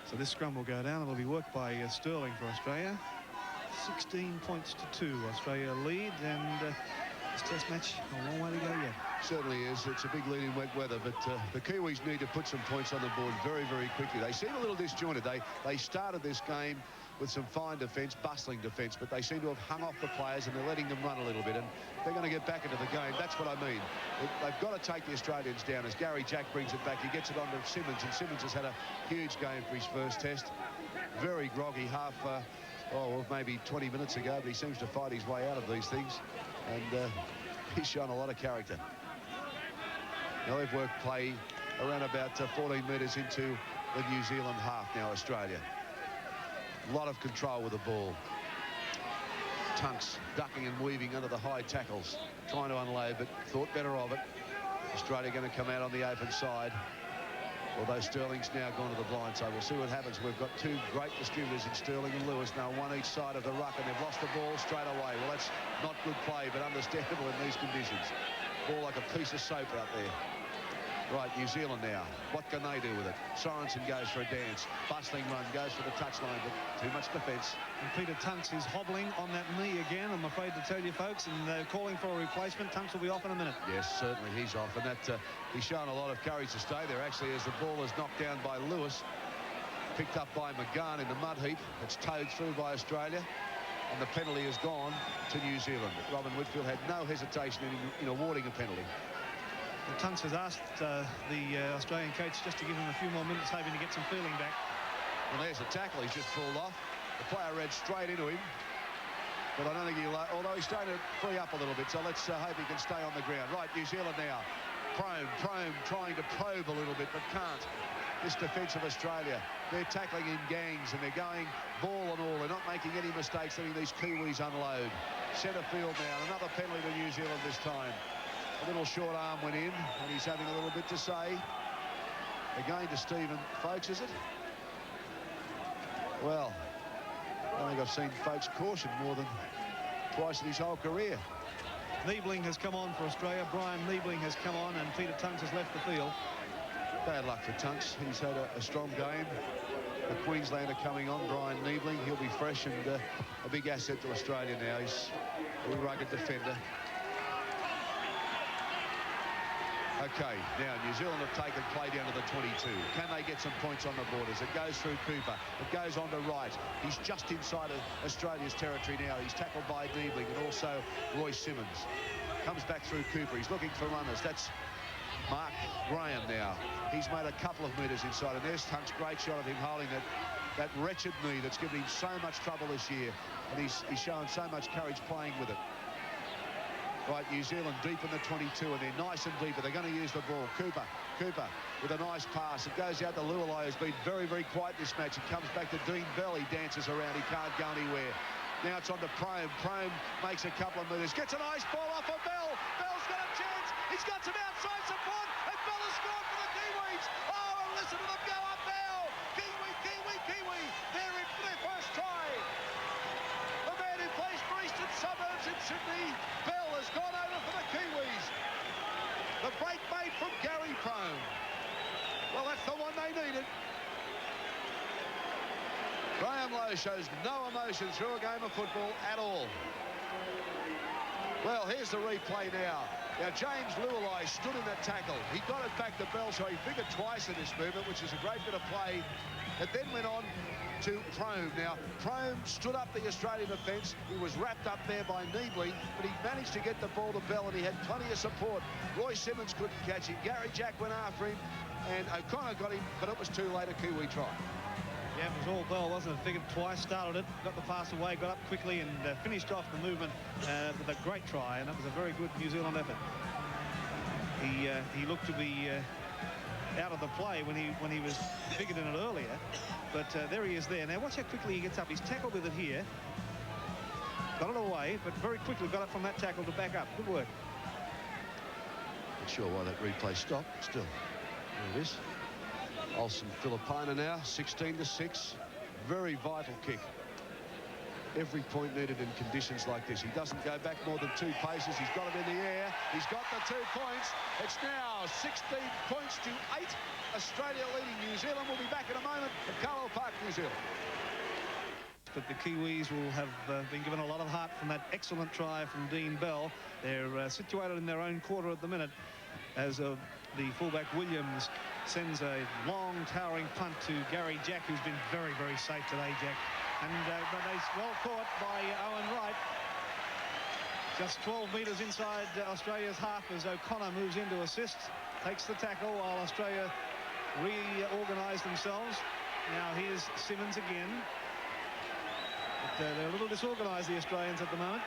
So this scrum will go down. It'll be worked by Sterling for Australia. 16 points to 2. Australia lead, and this test match a long way to go yet. Certainly is. It's a big lead in wet weather, but the Kiwis need to put some points on the board very, very quickly. They seem a little disjointed. They started this game with some fine defence, bustling defence, but they seem to have hung off the players, and they're letting them run a little bit, and they're going to get back into the game. That's what I mean. They've got to take the Australians down. As Gary Jack brings it back, he gets it on to Simmons, and Simmons has had a huge game for his first test. Very groggy, well, maybe 20 minutes ago, but he seems to fight his way out of these things, and he's shown a lot of character. Now they've worked play around about 14 metres into the New Zealand half now, Australia. A lot of control with the ball. Tunks ducking and weaving under the high tackles, trying to unload, but thought better of it. Australia going to come out on the open side, although Sterling's now gone to the blind side. We'll see what happens. We've got two great distributors in Sterling and Lewis now, one each side of the ruck, and they've lost the ball straight away. Well, that's not good play, but understandable in these conditions. Ball like a piece of soap out there. Right, New Zealand now. What can they do with it? Sorensen goes for a dance. Bustling run, goes for the touchline, but too much defence. And Peter Tunks is hobbling on that knee again, I'm afraid to tell you folks, and they're calling for a replacement. Tunks will be off in a minute. Yes, certainly he's off, and that he's shown a lot of courage to stay there, actually, as the ball is knocked down by Lewis. Picked up by McGahn in the mud heap. It's towed through by Australia, and the penalty has gone to New Zealand. Robin Whitfield had no hesitation in awarding a penalty. And Tunks has asked the Australian coach just to give him a few more minutes, hoping to get some feeling back. Well, there's a tackle. He's just pulled off. The player ran straight into him. But I don't think he'll... although he's starting to free up a little bit, so let's hope he can stay on the ground. Right, New Zealand now. Prone, trying to probe a little bit, but can't. This defence of Australia, they're tackling in gangs, and they're going ball and all. They're not making any mistakes, letting these Kiwis unload. Centre field now. Another penalty to New Zealand this time. A little short arm went in, and he's having a little bit to say. Again to Stephen Folkes, is it? Well, I don't think I've seen Folkes caution more than twice in his whole career. Niebling has come on for Australia. Brian Niebling has come on, and Peter Tunks has left the field. Bad luck for Tunks. He's had a strong game. The Queenslander coming on, Brian Niebling. He'll be fresh and a big asset to Australia now. He's a rugged defender. Okay, now New Zealand have taken play down to the 22. Can they get some points on the board as it goes through Cooper? It goes on to Wright. He's just inside of Australia's territory now. He's tackled by Niebling and also Royce Simmons. Comes back through Cooper. He's looking for runners. That's Mark Graham now. He's made a couple of metres inside, and there's Tunks. Great shot of him holding that wretched knee that's given him so much trouble this year, and he's shown so much courage playing with it. Right, New Zealand deep in the 22, and they're nice and deep, but they're going to use the ball. Cooper with a nice pass. It goes out to Lualai, who's been very, very quiet this match. It comes back to Dean Bell. He dances around. He can't go anywhere. Now it's on to Prome. Prome makes a couple of metres. Gets a nice ball off of Bell. Bell's got a chance. He's got some outside support, and Bell has scored for the Kiwis. Oh, and listen to them go up now. Kiwi! They're in for their first try. The man who plays for Eastern Suburbs in Sydney, Bell, has gone over for the Kiwis. The break made from Gary Prone. Well, that's the one they needed. Graham Lowe shows no emotion through a game of football at all. Well, here's the replay now. Now, James Lualai stood in that tackle. He got it back to Bell, so he figured twice in this movement, which is a great bit of play. It then went on to Prome. Now, Prome stood up the Australian defence. He was wrapped up there by Niebling, but he managed to get the ball to Bell, and he had plenty of support. Roy Simmons couldn't catch him. Gary Jack went after him, and O'Connor got him, but it was too late. A Kiwi try. Yeah, it was all Bell, wasn't it? Figured twice, started it, got the pass away, got up quickly, and finished off the movement with a great try, and that was a very good New Zealand effort. He looked to be out of the play when he was figured in it earlier, but there he is there. Now watch how quickly he gets up. He's tackled with it here, got it away, but very quickly got it from that tackle to back up. Good work. Not sure why that replay stopped, but still, there it is. Olsen Filipina now, 16-6. Very vital kick. Every point needed in conditions like this. He doesn't go back more than 2 paces. He's got it in the air. He's got the 2 points. It's now 16 points to 8. Australia leading New Zealand. We'll be back in a moment at Carlaw Park, New Zealand. But the Kiwis will have been given a lot of heart from that excellent try from Dean Bell. They're situated in their own quarter at the minute as the fullback Williams sends a long towering punt to Gary Jack, who's been very, very safe today, Jack. And but they're well caught by Owen Wright. Just 12 metres inside Australia's half as O'Connor moves in to assist. Takes the tackle while Australia reorganise themselves. Now here's Simmons again. But they're a little disorganised, the Australians, at the moment.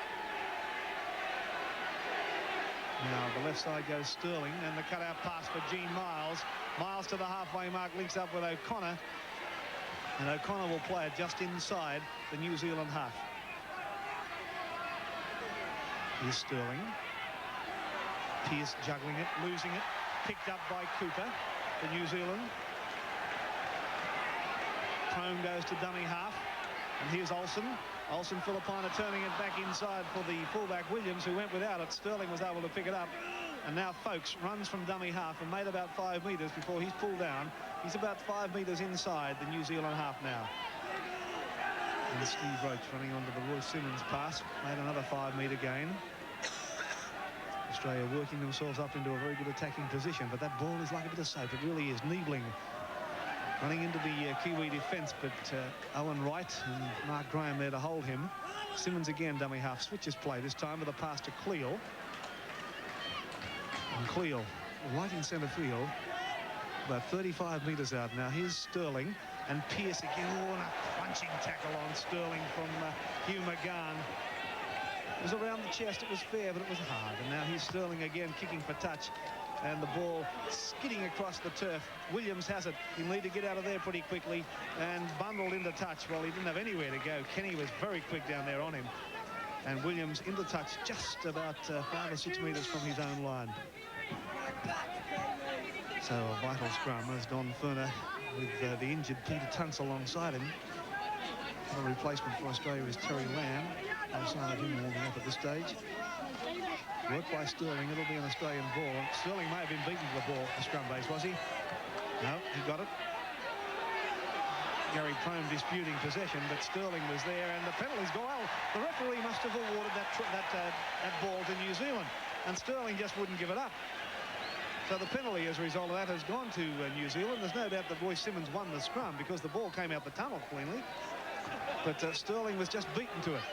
Now the left side goes Sterling, and the cutout pass for Gene Miles. Miles to the halfway mark, links up with O'Connor. And O'Connor will play it just inside the New Zealand half. Here's Sterling. Pearce juggling it, losing it. Picked up by Cooper for New Zealand. Prome goes to dummy half. And here's Olsen. Olsen Filipina turning it back inside for the fullback Williams, who went without it. Sterling was able to pick it up. And now Folkes runs from dummy half and made about 5 metres before he's pulled down. He's about 5 metres inside the New Zealand half now. And Steve Roach running onto the Roy Simmons pass. Made another 5-metre gain. Australia working themselves up into a very good attacking position, but that ball is like a bit of soap. It really is. Niebling running into the Kiwi defence, but Owen Wright and Mark Graham there to hold him. Simmons again, dummy half, switches play this time with a pass to Cleal. And Cleal right in centre field, about 35 metres out now. Here's Sterling and Pearce again. Oh, and a crunching tackle on Sterling from Hugh McGahn. It was around the chest. It was fair, but it was hard. And now here's Sterling again kicking for touch. And the ball skidding across the turf. Williams has it. He'll need to get out of there pretty quickly and bundled into touch. Well, he didn't have anywhere to go. Kenny was very quick down there on him. And Williams into touch just about 5 or 6 metres from his own line. So a vital scrum as Don Furner with the injured Peter Tunce alongside him. A replacement for Australia is Terry Lamb. No sign of him warming up at this stage. Work by Sterling. It'll be an Australian ball. Sterling may have been beaten to the ball, the scrum base, was he? No, he got it. Gary Prome disputing possession, but Sterling was there, and the penalty's gone. Well, the referee must have awarded that ball to New Zealand, and Sterling just wouldn't give it up. So the penalty as a result of that has gone to New Zealand. There's no doubt that Roy Simmons won the scrum because the ball came out the tunnel cleanly, but Sterling was just beaten to it.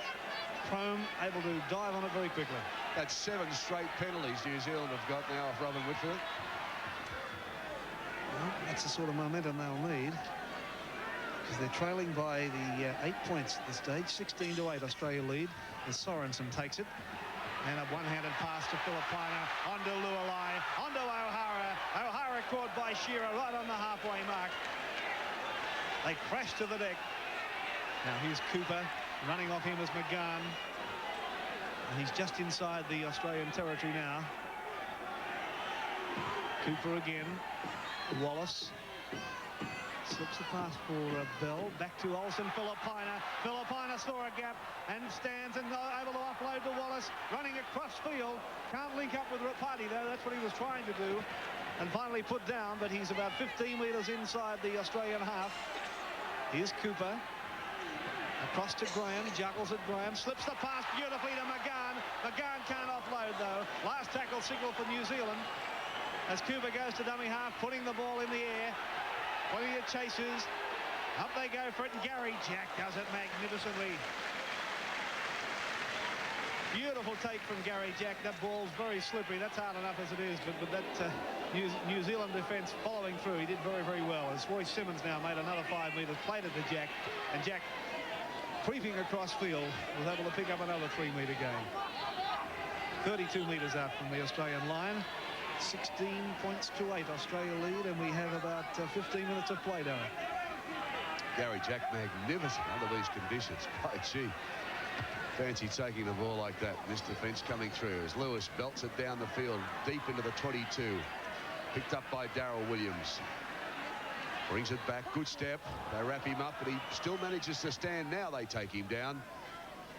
Prome able to dive on it very quickly. That's 7 straight penalties New Zealand have got now off Robin Whitfield. Well, that's the sort of momentum they'll need, because they're trailing by the 8 points at this stage. 16-8 Australia lead as Sorensen takes it. And a one-handed pass to Filipina, onto Lualai, onto O'Hara. O'Hara caught by Shearer right on the halfway mark. They crash to the deck. Now here's Cooper. Running off him is McGahn. And he's just inside the Australian territory now. Cooper again. Wallace. Slips the pass for Bell. Back to Olsen. Filipina. Filipina saw a gap and stands and able to offload to Wallace. Running across field. Can't link up with Rapati, though. That's what he was trying to do. And finally put down, but he's about 15 metres inside the Australian half. Here's Cooper. Across to Graham. Juggles at Graham. Slips the pass beautifully to McGann. McGann can't offload, though. Last tackle signal for New Zealand. As Cooper goes to dummy half, putting the ball in the air. Plenty of chasers. Up they go for it, and Gary Jack does it magnificently. Beautiful take from Gary Jack. That ball's very slippery. That's hard enough as it is, but that New Zealand defence following through. He did very, very well. As Roy Simmons now made another 5 metres, played it to Jack, and Jack, creeping across field, was able to pick up another 3-metre gain. 32 metres out from the Australian line. 16 points to 8, Australia lead, and we have about 15 minutes of play, Darren. Gary Jack magnificent under these conditions. By gee, fancy taking the ball like that. This defence coming through as Lewis belts it down the field deep into the 22. Picked up by Darryl Williams. Brings it back, good step. They wrap him up, but he still manages to stand. Now they take him down.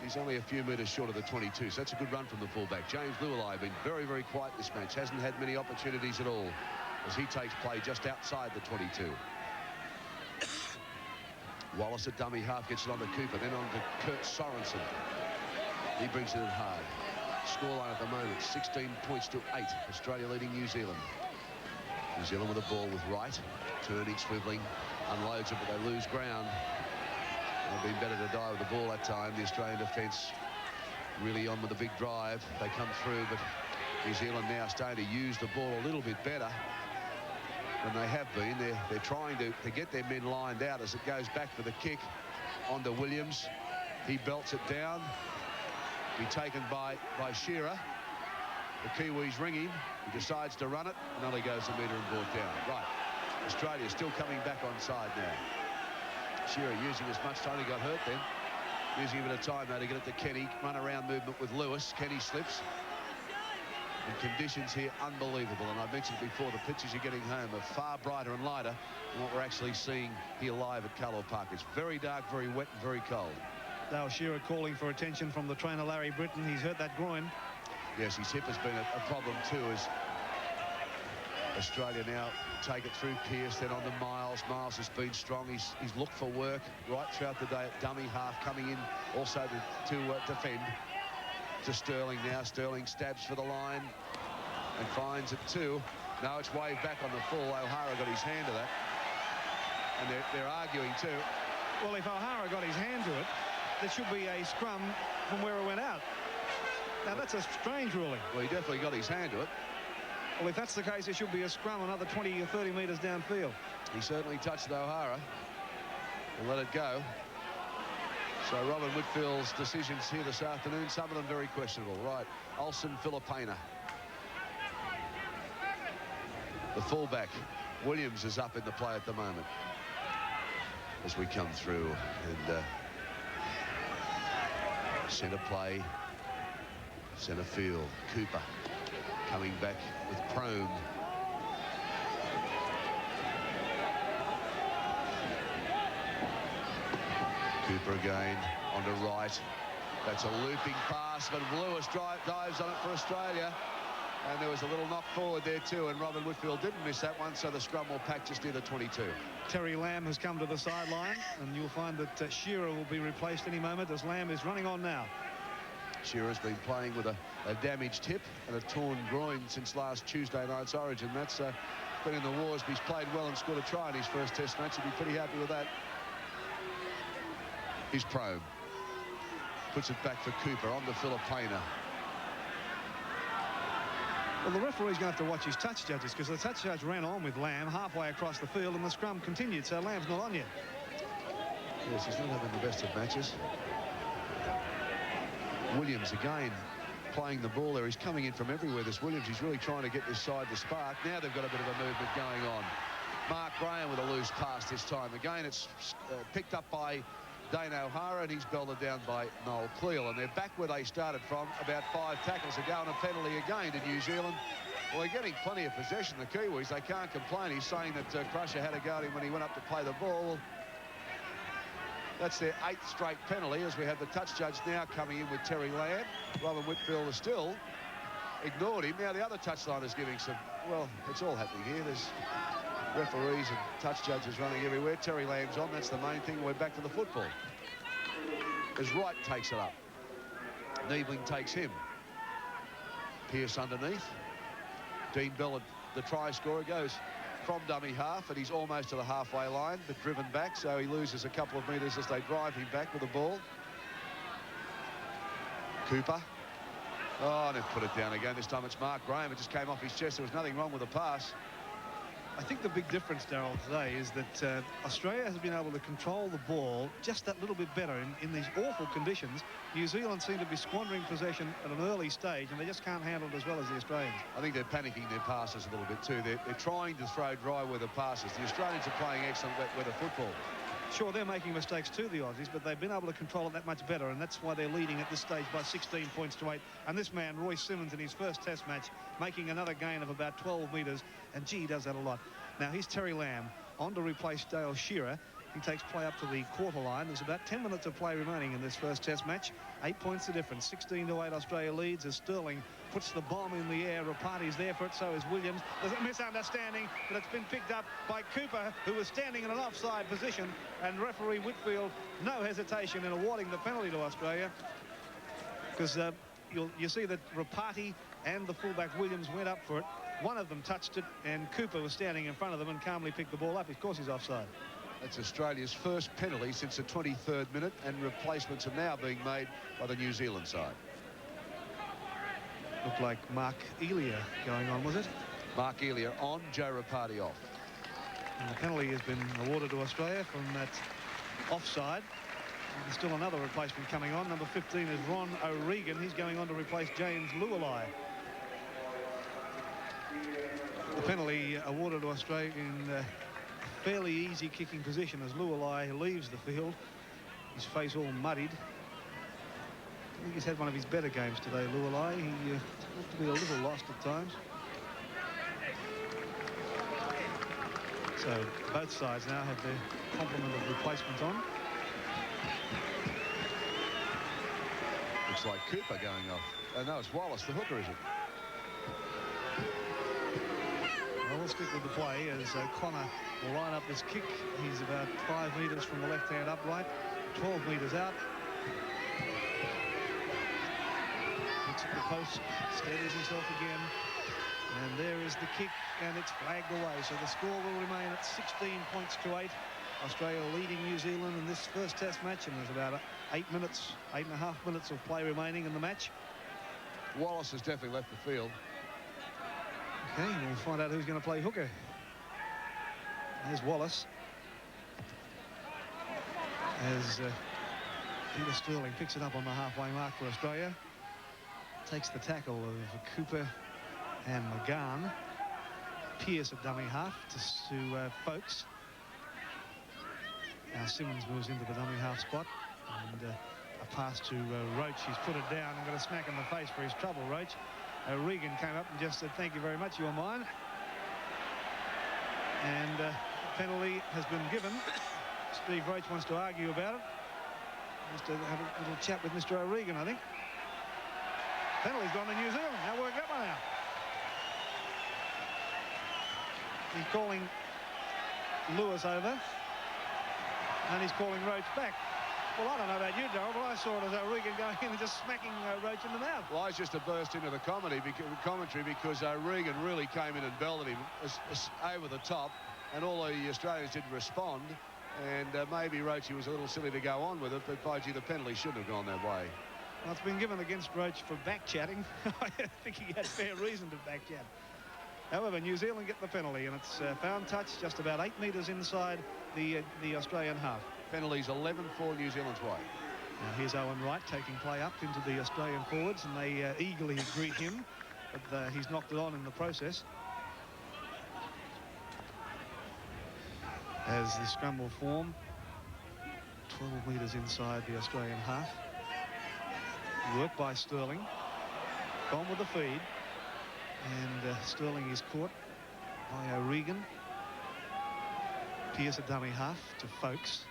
He's only a few metres short of the 22, so that's a good run from the fullback. James Lualai been very, very quiet this match. Hasn't had many opportunities at all as he takes play just outside the 22. Wallace at dummy half gets it on to Cooper, then on to Kurt Sorensen. He brings it in hard. Scoreline at the moment, 16 points to 8. Australia leading New Zealand. New Zealand with the ball with Wright. Turning, swiveling, unloads it, but they lose ground. They've been better to die with the ball that time. The Australian defence really on with a big drive. They come through, but New Zealand now starting to use the ball a little bit better than they have been. They're trying to get their men lined out as it goes back for the kick onto Williams. He belts it down. Be taken by Shearer. The Kiwis ring him. He decides to run it, and only goes a metre and brought down. Right. Australia still coming back on side now. Shearer using as much time. He got hurt then. Using a bit of time now to get it to Kenny. Run around movement with Lewis. Kenny slips. And conditions here unbelievable. And I mentioned before, the pictures you're getting home are far brighter and lighter than what we're actually seeing here live at Carlaw Park. It's very dark, very wet, and very cold. Dale Shearer calling for attention from the trainer Larry Britton. He's hurt that groin. Yes, his hip has been a problem too, as Australia now take it through Pearce, then on to Miles. Miles has been strong. He's looked for work right throughout the day at dummy half, coming in also to defend. To Sterling now. Sterling stabs for the line and finds it too. Now it's waved back on the full. O'Hara got his hand to that. And they're arguing too. Well, if O'Hara got his hand to it, there should be a scrum from where it went out. Now, that's a strange ruling. Well, he definitely got his hand to it. Well, if that's the case, there should be a scrum another 20 or 30 metres downfield. He certainly touched O'Hara and let it go. So Robin Whitfield's decisions here this afternoon, some of them very questionable. Right, Olsen, Filipina. The fullback, Williams, is up in the play at the moment. As we come through, and centre play, centre field, Cooper coming back with Prome. Cooper again onto right. That's a looping pass, but Lewis dives on it for Australia. And there was a little knock forward there too, and Robin Whitfield didn't miss that one, so the scrum will pack just near the 22. Terry Lamb has come to the sideline, and you'll find that Shearer will be replaced any moment as Lamb is running on now. Shearer's been playing with a damaged hip and a torn groin since last Tuesday night's Origin. That's been in the wars, but he's played well and scored a try in his first test match. He'll be pretty happy with that. He's Prome. Puts it back for Cooper on to Filipina. Well, the referee's going to have to watch his touch judges, because the touch judge ran on with Lamb halfway across the field and the scrum continued, so Lamb's not on yet. Yes, he's not having the best of matches. Williams again playing the ball there. He's coming in from everywhere, this Williams. He's really trying to get this side to spark. Now they've got a bit of a movement going on. Mark Graham with a loose pass this time. Again, it's picked up by Dane O'Hara, and he's belted down by Noel Cleal. And they're back where they started from, about 5 tackles ago, and a penalty again to New Zealand. Well, they're getting plenty of possession, the Kiwis. They can't complain. He's saying that Crusher had a go at him when he went up to play the ball. That's their 8th straight penalty, as we have the touch judge now coming in with Terry Lamb. Robin Whitfield is still ignored him. Now the other touchline is giving some, well, it's all happening here. There's referees and touch judges running everywhere. Terry Lamb's on, that's the main thing. We're back to the football. As Wright takes it up. Niebling takes him. Pearce underneath. Dean Bell, the try scorer, goes from dummy half, and he's almost to the halfway line, but driven back, so he loses a couple of metres as they drive him back with the ball. Cooper. Oh, and they've put it down again. This time it's Mark Graham. It just came off his chest. There was nothing wrong with the pass. I think the big difference, Darryl, today is that Australia has been able to control the ball just that little bit better in these awful conditions. New Zealand seem to be squandering possession at an early stage, and they just can't handle it as well as the Australians. I think they're panicking their passes a little bit too. They're trying to throw dry weather passes. The Australians are playing excellent wet weather football. Sure, they're making mistakes too, the Aussies, but they've been able to control it that much better, and that's why they're leading at this stage by 16 points to 8. And this man, Royce Simmons, in his first Test match, making another gain of about 12 metres, and gee, he does that a lot. Now, here's Terry Lamb on to replace Dale Shearer. He takes play up to the quarter line. There's about 10 minutes of play remaining in this first Test match. 8 points the difference. 16 to 8 Australia leads as Sterling puts the bomb in the air. Rapati's there for it, so is Williams. There's a misunderstanding, but it's been picked up by Cooper, who was standing in an offside position, and referee Whitfield, no hesitation in awarding the penalty to Australia, because you see that Rapati and the fullback Williams went up for it. One of them touched it, and Cooper was standing in front of them and calmly picked the ball up. Of course, he's offside. That's Australia's first penalty since the 23rd minute, and replacements are now being made by the New Zealand side. Looked like Mark Elia going on, was it? Mark Elia on, Joe Rapati off. And the penalty has been awarded to Australia from that offside. And there's still another replacement coming on. Number 15 is Ron O'Regan. He's going on to replace James Lualai. The penalty awarded to Australia in a fairly easy kicking position as Lualai leaves the field. His face all muddied. I think he's had one of his better games today, Lualai. He looked to be a little lost at times. So both sides now have their complement of replacements on. Looks like Cooper going off. No, it's Wallace, the hooker, is it? Well, we'll stick with the play as Connor will line up this kick. He's about 5 metres from the left-hand upright, 12 metres out. Looks at the post, steadies himself again, and there is the kick, and it's flagged away. So the score will remain at 16 points to 8. Australia leading New Zealand in this first Test match, and there's about 8.5 minutes of play remaining in the match. Wallace has definitely left the field. Okay, we'll find out who's going to play hooker. There's Wallace. As Peter Sterling picks it up on the halfway mark for Australia. Takes the tackle of Cooper and McGahn. Pearce at dummy half to Folkes. Now Simmons moves into the dummy half spot. And a pass to Roach. He's put it down and got a smack in the face for his trouble, Roach. Regan came up and just said, "Thank you very much, you're mine." And the penalty has been given. Steve Roach wants to argue about it. Just to have a little chat with Mr. O'Regan, I think. Penalty's gone to New Zealand. Now work that one out. He's calling Lewis over. And he's calling Roach back. Well, I don't know about you, Darryl, but I saw it as O'Regan going in and just smacking Roach in the mouth. Well, I was just a burst into the commentary because O'Regan really came in and belted him over the top, and all the Australians didn't respond. And maybe Roach was a little silly to go on with it, but by gee, the penalty shouldn't have gone that way. Well, it's been given against Roach for back-chatting. I think he had fair reason to back-chat. However, New Zealand get the penalty, and it's found touch just about 8 metres inside the Australian half. Penalties 11 for New Zealand's way. Now here's Owen Wright taking play up into the Australian forwards, and they eagerly greet him, but he's knocked it on in the process. As the scrum will form. 12 metres inside the Australian half. Work by Sterling. Gone with the feed. And Sterling is caught by O'Regan. Pearce a dummy half to Folkes.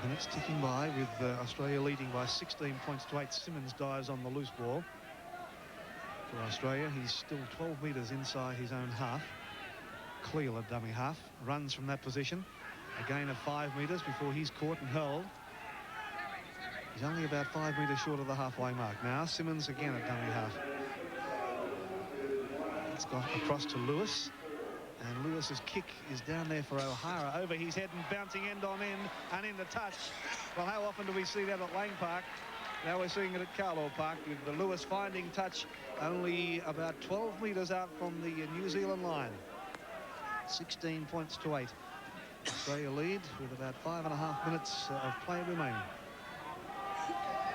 Minutes ticking by with Australia leading by 16 points to 8. Simmons dives on the loose ball. For Australia, he's still 12 metres inside his own half. Cleal, a dummy half, runs from that position. A gain of 5 metres before he's caught and held. He's only about 5 metres short of the halfway mark now. Simmons again a dummy half. It's got across to Lewis. And Lewis's kick is down there for O'Hara, over his head and bouncing end on end and into touch. Well, how often do we see that at Lang Park? Now we're seeing it at Carlaw Park with the Lewis finding touch only about 12 metres out from the New Zealand line. 16 points to 8. Australia lead with about 5.5 minutes of play remaining.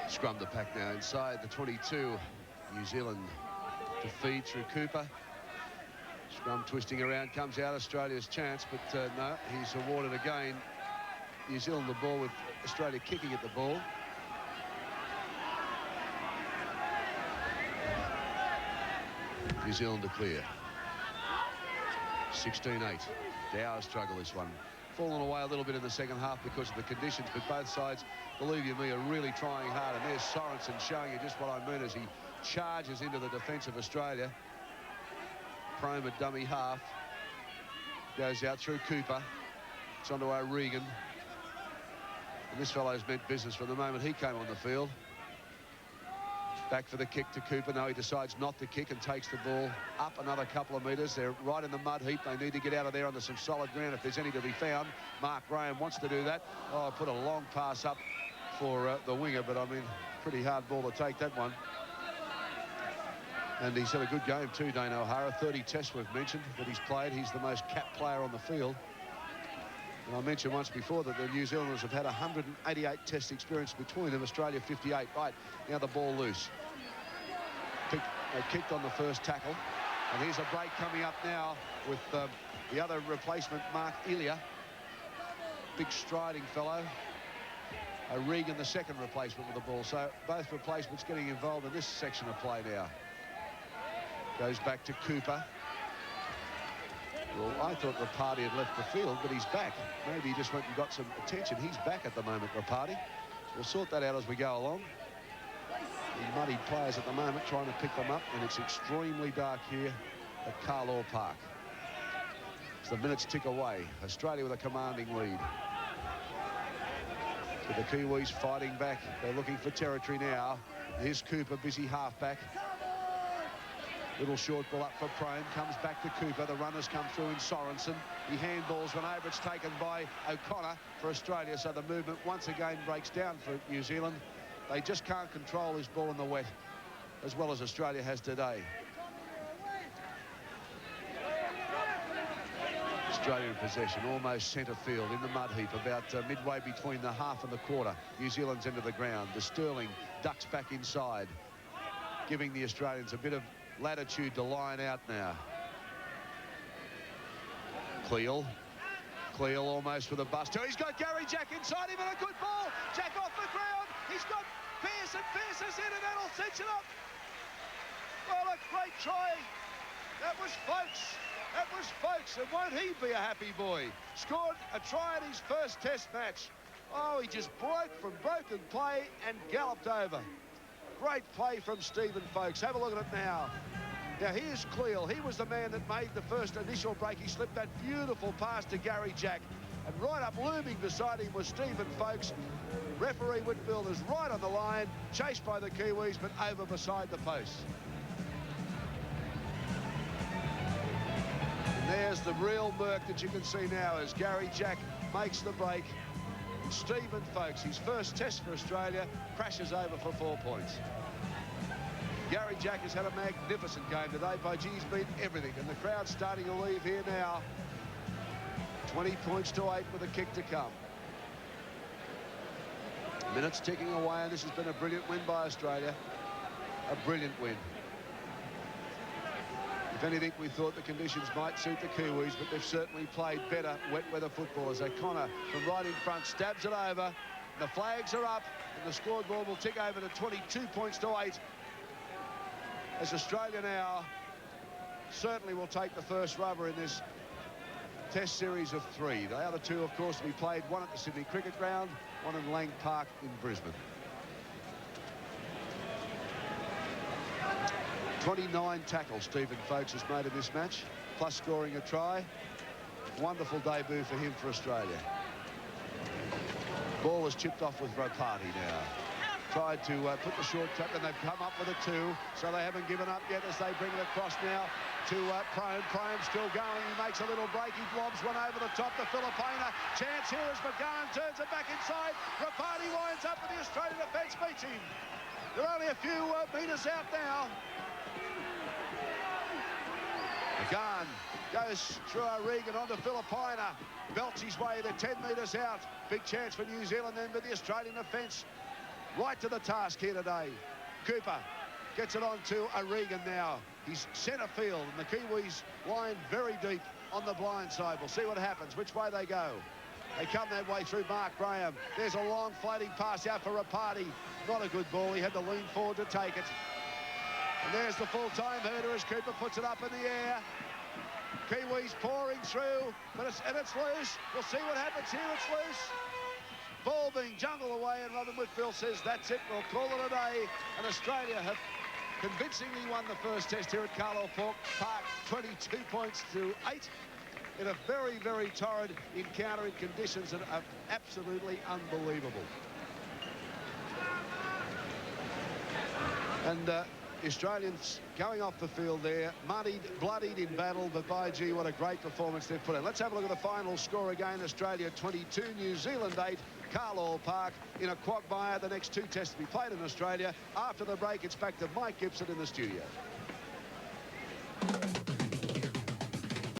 Scrum the pack now inside the 22. New Zealand to feed through Cooper. Scrum twisting around, comes out, Australia's chance, but no, he's awarded again. New Zealand the ball with Australia kicking at the ball. New Zealand to clear. 16-8. Dower struggle this one. Fallen away a little bit in the second half because of the conditions, but both sides, believe you me, are really trying hard. And there's Sorensen showing you just what I mean as he charges into the defence of Australia. Prome a dummy half. Goes out through Cooper. It's onto O'Regan. And this fellow's meant business from the moment he came on the field. Back for the kick to Cooper. No, he decides not to kick and takes the ball up another couple of metres. They're right in the mud heap. They need to get out of there onto some solid ground if there's any to be found. Mark Graham wants to do that. Oh, put a long pass up for the winger, but I mean, pretty hard ball to take that one. And he's had a good game too, Dane O'Hara. 30 tests we've mentioned that he's played. He's the most capped player on the field. And I mentioned once before that the New Zealanders have had 188 test experience between them. Australia 58. Right, now the ball loose. Kicked on the first tackle. And here's a break coming up now with the other replacement, Mark Ilya. Big striding fellow. O'Regan, the second replacement with the ball. So both replacements getting involved in this section of play now. Goes back to Cooper. Well, I thought Rapati had left the field, but he's back. Maybe he just went and got some attention. He's back at the moment, Rapati. We'll sort that out as we go along. The muddied players at the moment trying to pick them up, and it's extremely dark here at Carlaw Park. As the minutes tick away, Australia with a commanding lead. With the Kiwis fighting back. They're looking for territory now. Here's Cooper, busy halfback. Little short ball up for Prone, comes back to Cooper. The runners come through in Sorensen. He handballs one over. It's taken by O'Connor for Australia. So the movement once again breaks down for New Zealand. They just can't control his ball in the wet as well as Australia has today. Australia in possession, almost centre field in the mud heap, about midway between the half and the quarter. New Zealand's into the ground. The Sterling ducks back inside, giving the Australians a bit of latitude to line out now. Cleal almost with a bust. He's got Gary Jack inside him and a good ball. Jack off the ground. He's got Pearce, and Pearce is in and that'll cinch it up. Well, a great try. That was Folkes. That was Folkes, and won't he be a happy boy? Scored a try in his first test match. Oh, he just broke from broken play and galloped over. Great play from Stephen Folkes. Have a look at it now. Now, here's Cleal. He was the man that made the first initial break. He slipped that beautiful pass to Gary Jack. And right up looming beside him was Stephen Folkes. Referee Whitfield is right on the line, chased by the Kiwis, but over beside the post. And there's the real murk that you can see now as Gary Jack makes the break. And Stephen Folkes, his first test for Australia, crashes over for 4 points. Gary Jack has had a magnificent game today. Boji's beat everything, and the crowd's starting to leave here now. 20 points to 8 with a kick to come. Minutes ticking away, and this has been a brilliant win by Australia. A brilliant win. If anything, we thought the conditions might suit the Kiwis, but they've certainly played better wet weather football as O'Connor from right in front stabs it over. The flags are up, and the scoreboard will tick over to 22 points to 8. As Australia now certainly will take the first rubber in this Test series of 3. The other 2, of course, we played, one at the Sydney Cricket Ground, one in Lang Park in Brisbane. 29 tackles Stephen Folkes has made in this match, plus scoring a try. Wonderful debut for him for Australia. Ball was chipped off with Ropati now. Tried to put the short cut, and they've come up with a 2, so they haven't given up yet as they bring it across now to Prone. Prone still going. He makes a little break. He lobs one over the top to Filipina. Chance here as McGowan turns it back inside. Ropati winds up, and the Australian defence beats him. They're only a few metres out now. McGowan goes through O'Regan onto Filipina. Belts his way. They're 10 metres out. Big chance for New Zealand then, but the Australian defence right to the task here today. Cooper gets it on to O'Regan now. He's centre field, and the Kiwis line very deep on the blind side. We'll see what happens, which way they go. They come that way through Mark Graham. There's a long floating pass out for Ropati. Not a good ball. He had to lean forward to take it. And there's the full-time header as Cooper puts it up in the air. Kiwis pouring through, but it's loose. We'll see what happens here. It's loose. Ball being jungled away, and Robin Whitfield says that's it. We'll call it a day. And Australia have convincingly won the first Test here at Carlaw Park, 22 points to 8 in a very, very torrid encounter in conditions that are absolutely unbelievable. And the Australians going off the field there, muddied, bloodied in battle, but by gee, what a great performance they've put in. Let's have a look at the final score again. Australia 22, New Zealand 8. Carlaw Park in a quagmire. The next 2 tests to be played in Australia. After the break, it's back to Mike Gibson in the studio.